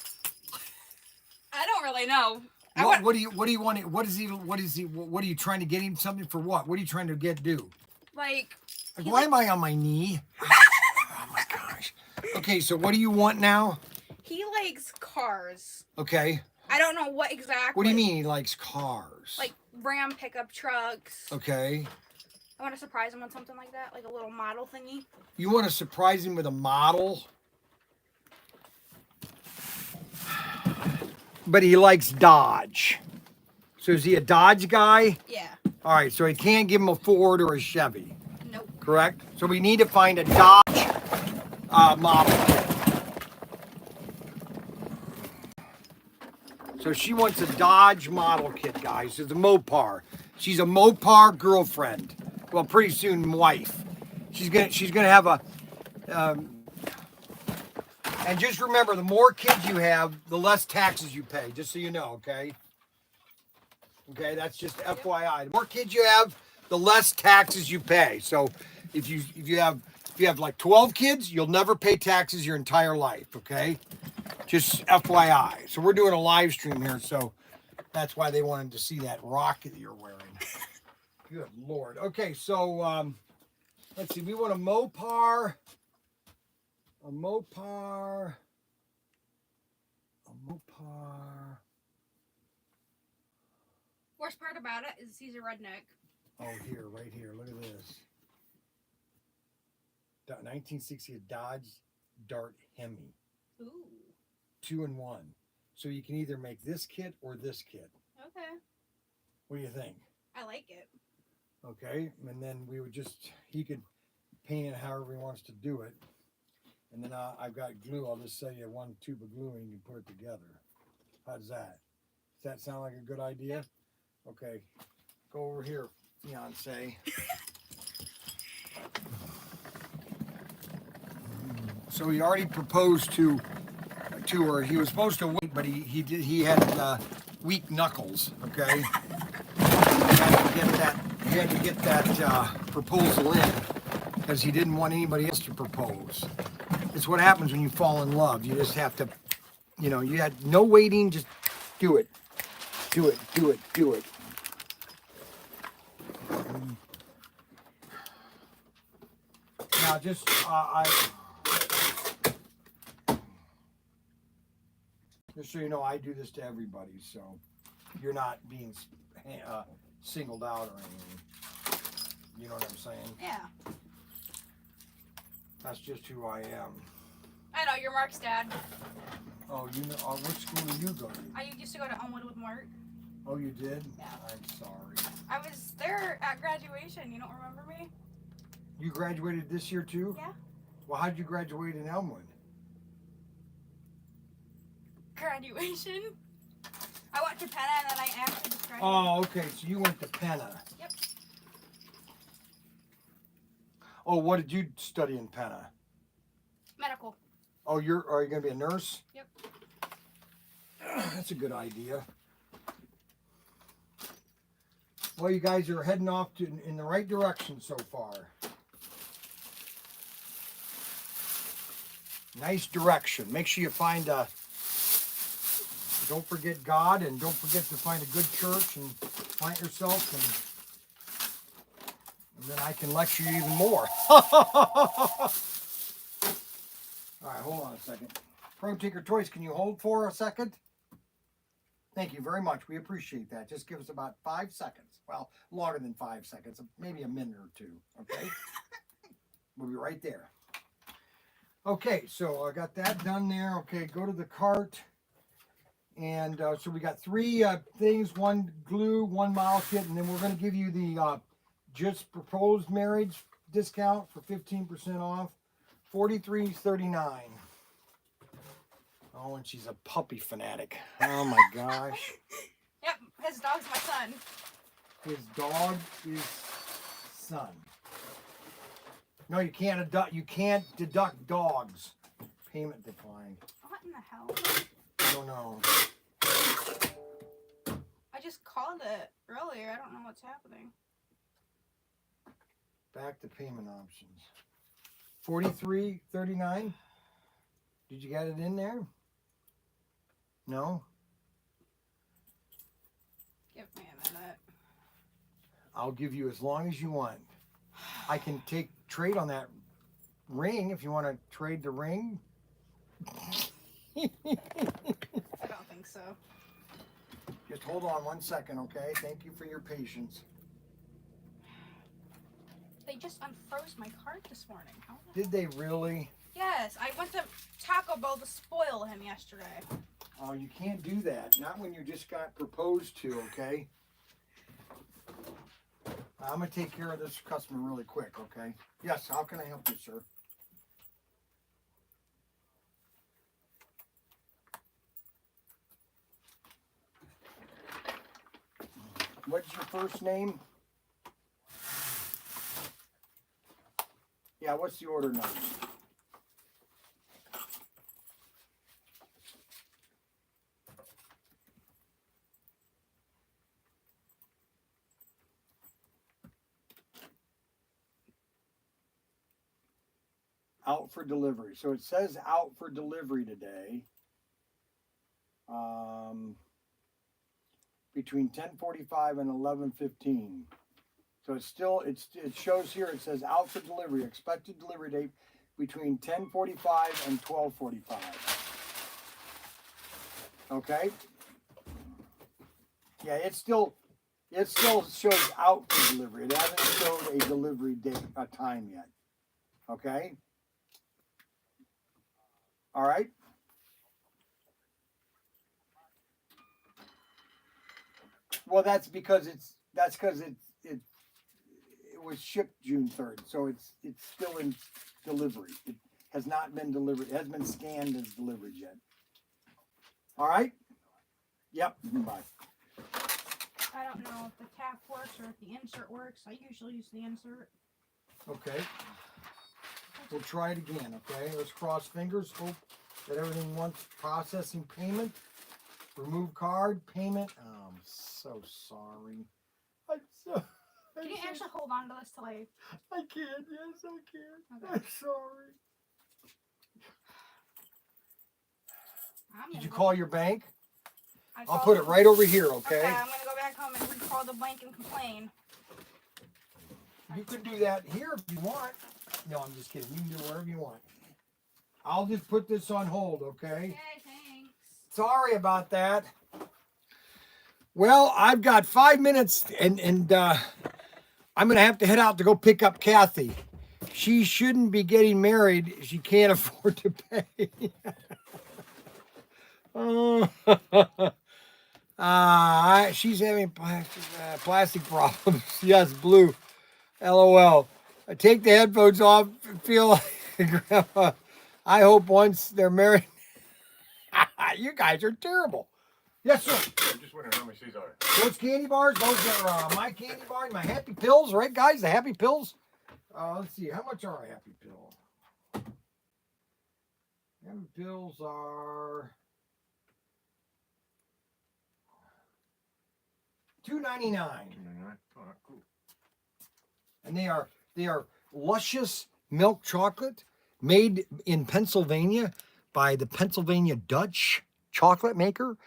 don't really know. What do you want? What is he? What are you trying to get him something for? What? What are you trying to do? Like, Why am I on my knee? Oh my gosh. Okay, so what do you want now? he likes cars. Okay. I don't know what exactly. What do you mean he likes cars? Like Ram pickup trucks. Okay. I want to surprise him with something like that, like a little model thingy. You want to surprise him with a model? But he likes Dodge. So is he a Dodge guy? Yeah. All right, so he can't give him a Ford or a Chevy. Nope. Correct? So we need to find a Dodge model. So she wants a Dodge model kit, guys. It's a Mopar. She's a Mopar girlfriend. Well, pretty soon wife. She's gonna have a. And just remember, the more kids you have, the less taxes you pay. Just so you know, okay? Okay, that's just FYI. The more kids you have, the less taxes you pay. So, if you have like 12 kids, you'll never pay taxes your entire life. Okay, just FYI. So we're doing a live stream here, so that's why they wanted to see that rocket that you're wearing. Good Lord. Okay, so let's see. We want a Mopar. A Mopar. Worst part about it is he's a redneck. Oh, here, right here. Look at this. 1960 Dodge Dart Hemi. Ooh. 2-in-1. So you can either make this kit or this kit. Okay. What do you think? I like it. Okay, and then he could paint it however he wants to do it. And then I've got glue. I'll just sell you one tube of glue and you can put it together. How's that? Does that sound like a good idea? Yep. Okay, go over here, fiance. So he already proposed to her. He was supposed to wait, but he had weak knuckles. Okay, he had to get that proposal in because he didn't want anybody else to propose. It's what happens when you fall in love. You just have to, you had no waiting. Just do it. Do it. Do it. Do it. Now, just just so you know, I do this to everybody, so you're not being singled out or anything. You know what I'm saying? Yeah. That's just who I am. I know, you're Mark's dad. Oh, you know? Which school do you go to? I used to go to Elmwood with Mark. Oh, you did? Yeah. I'm sorry. I was there at graduation. You don't remember me? You graduated this year too? Yeah. Well, how'd you graduate in Elmwood? Graduation? I went to Penna and then I actually just graduated. Oh, okay. So you went to Penna. Yep. Oh, what did you study in Penna? Medical. Oh, are you going to be a nurse? Yep. That's a good idea. Well, you guys are heading off in the right direction so far. Nice direction. Make sure you find don't forget God, and don't forget to find a good church and plant yourself, and then I can lecture you even more. All right, hold on a second. ProTinkerToys, can you hold for a second? Thank you very much. We appreciate that. Just give us about 5 seconds. Well, longer than 5 seconds, maybe a minute or two, okay? We'll be right there. Okay, so I got that done there. Okay, go to the cart. And so we got 3 things, 1 glue, 1 model kit, and then we're going to give you the just proposed marriage discount for 15% off, $43.39. Oh, and she's a puppy fanatic. Oh my gosh. Yep, his dog's my son. His dog is son. No, you can't deduct dogs. Payment declined. What in the hell? I don't know. I just called it earlier. I don't know what's happening. Back to payment options. $43.39. Did you get it in there? No? Give me a minute. I'll give you as long as you want. I can trade on that ring if you want to trade the ring. I don't think so. Just hold on 1 second, okay? Thank you for your patience. They just unfroze my card this morning. How the Did they really? Yes, I went to Taco Bell to spoil him yesterday. Oh, you can't do that. Not when you just got proposed to, okay? I'm going to take care of this customer really quick, okay? Yes, how can I help you, sir? What's your first name? Yeah, what's the order number? Out for delivery. So it says out for delivery today. Between 10:45 and 11:15. So it shows here, it says out for delivery, expected delivery date between 10:45 and 12:45. Okay? Yeah, it still shows out for delivery. It hasn't showed a delivery date, a time yet. Okay? All right? Well, that's because it was shipped June 3rd, so it's still in delivery. It has not been delivered. It hasn't been scanned as delivered yet. All right? Yep. Bye. I don't know if the tap works or if the insert works. I usually use the insert. Okay. We'll try it again, okay? Let's cross fingers. Hope that everything wants processing payment. Remove card, payment. Oh, I'm so sorry. Can you actually hold on to this till I can, yes, I can. Okay. I'm sorry. I'm Did gonna you go- call your bank? I I'll called put it them. right over here, okay? Okay, I'm gonna go back home and recall the bank and complain. You can do that here if you want. No, I'm just kidding. You can do whatever you want. I'll just put this on hold, okay? Okay, thanks. Sorry about that. Well, I've got 5 minutes and I'm going to have to head out to go pick up Kathy. She shouldn't be getting married. She can't afford to pay. She's having plastic problems. Yes, blue. LOL. I take the headphones off and feel like Grandma. I hope once they're married. You guys are terrible. Yes, sir. I'm just wondering how many C's are. Those candy bars, those are my candy bars, my Happy Pills, right, guys? The Happy Pills. Let's see, how much are a Happy Pill? Happy Pills are $2.99, $2.99. Oh, cool. and they are luscious milk chocolate made in Pennsylvania by the Pennsylvania Dutch chocolate maker.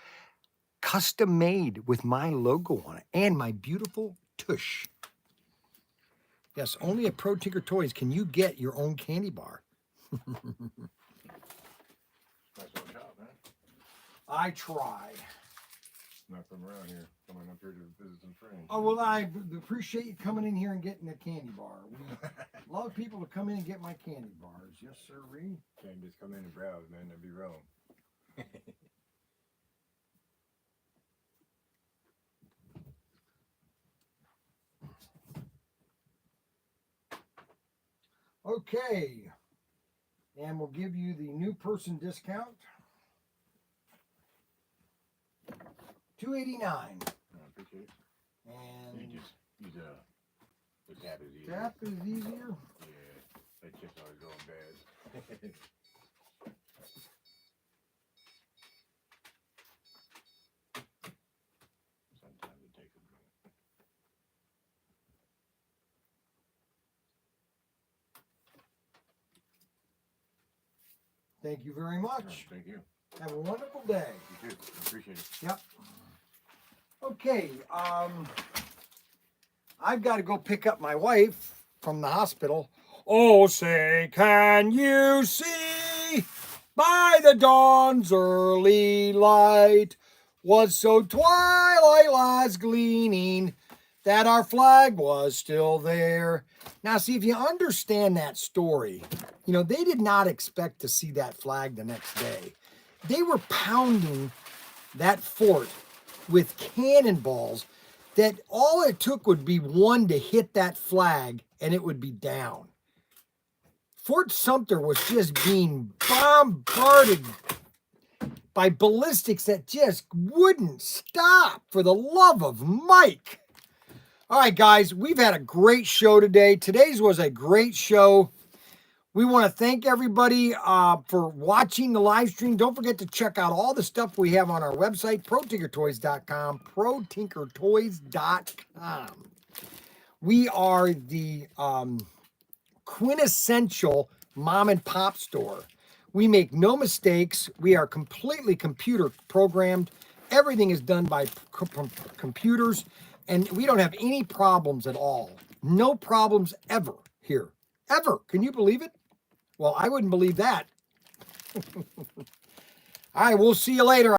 Custom made with my logo on it and my beautiful tush. Yes, only at ProTinkerToys can you get your own candy bar. Nice little shop, man. I try. Not from around here. Coming up here to visit some friends. Oh, well, I appreciate you coming in here and getting a candy bar. A lot of people to come in and get my candy bars. Yes, sir, Reed. Can't just come in and browse, man. That'd be wrong. Okay. And we'll give you the new person discount. $2.89. I appreciate it. And You just use the tap is easier. tap is easier. Yeah, that chip's always going bad. Sometimes it takes a minute. Thank you very All right, much. thank you. Have a wonderful day. You too. Appreciate it. Yep. Okay, I've got to go pick up my wife from the hospital. Oh, say, can you see by the dawn's early light was so twilight lies gleaming that our flag was still there. Now, see, if you understand that story, you know, they did not expect to see that flag the next day. They were pounding that fort with cannonballs that all it took would be one to hit that flag and it would be down. Fort Sumter was just being bombarded by ballistics that just wouldn't stop, for the love of Mike. All right, guys, we've had a great show today. Today's was a great show. We want to thank everybody for watching the live stream. Don't forget to check out all the stuff we have on our website, ProTinkerToys.com, ProTinkerToys.com. We are the quintessential mom and pop store. We make no mistakes. We are completely computer programmed. Everything is done by computers, and we don't have any problems at all. No problems ever here. Ever. Can you believe it? Well, I wouldn't believe that. All right, we'll see you later.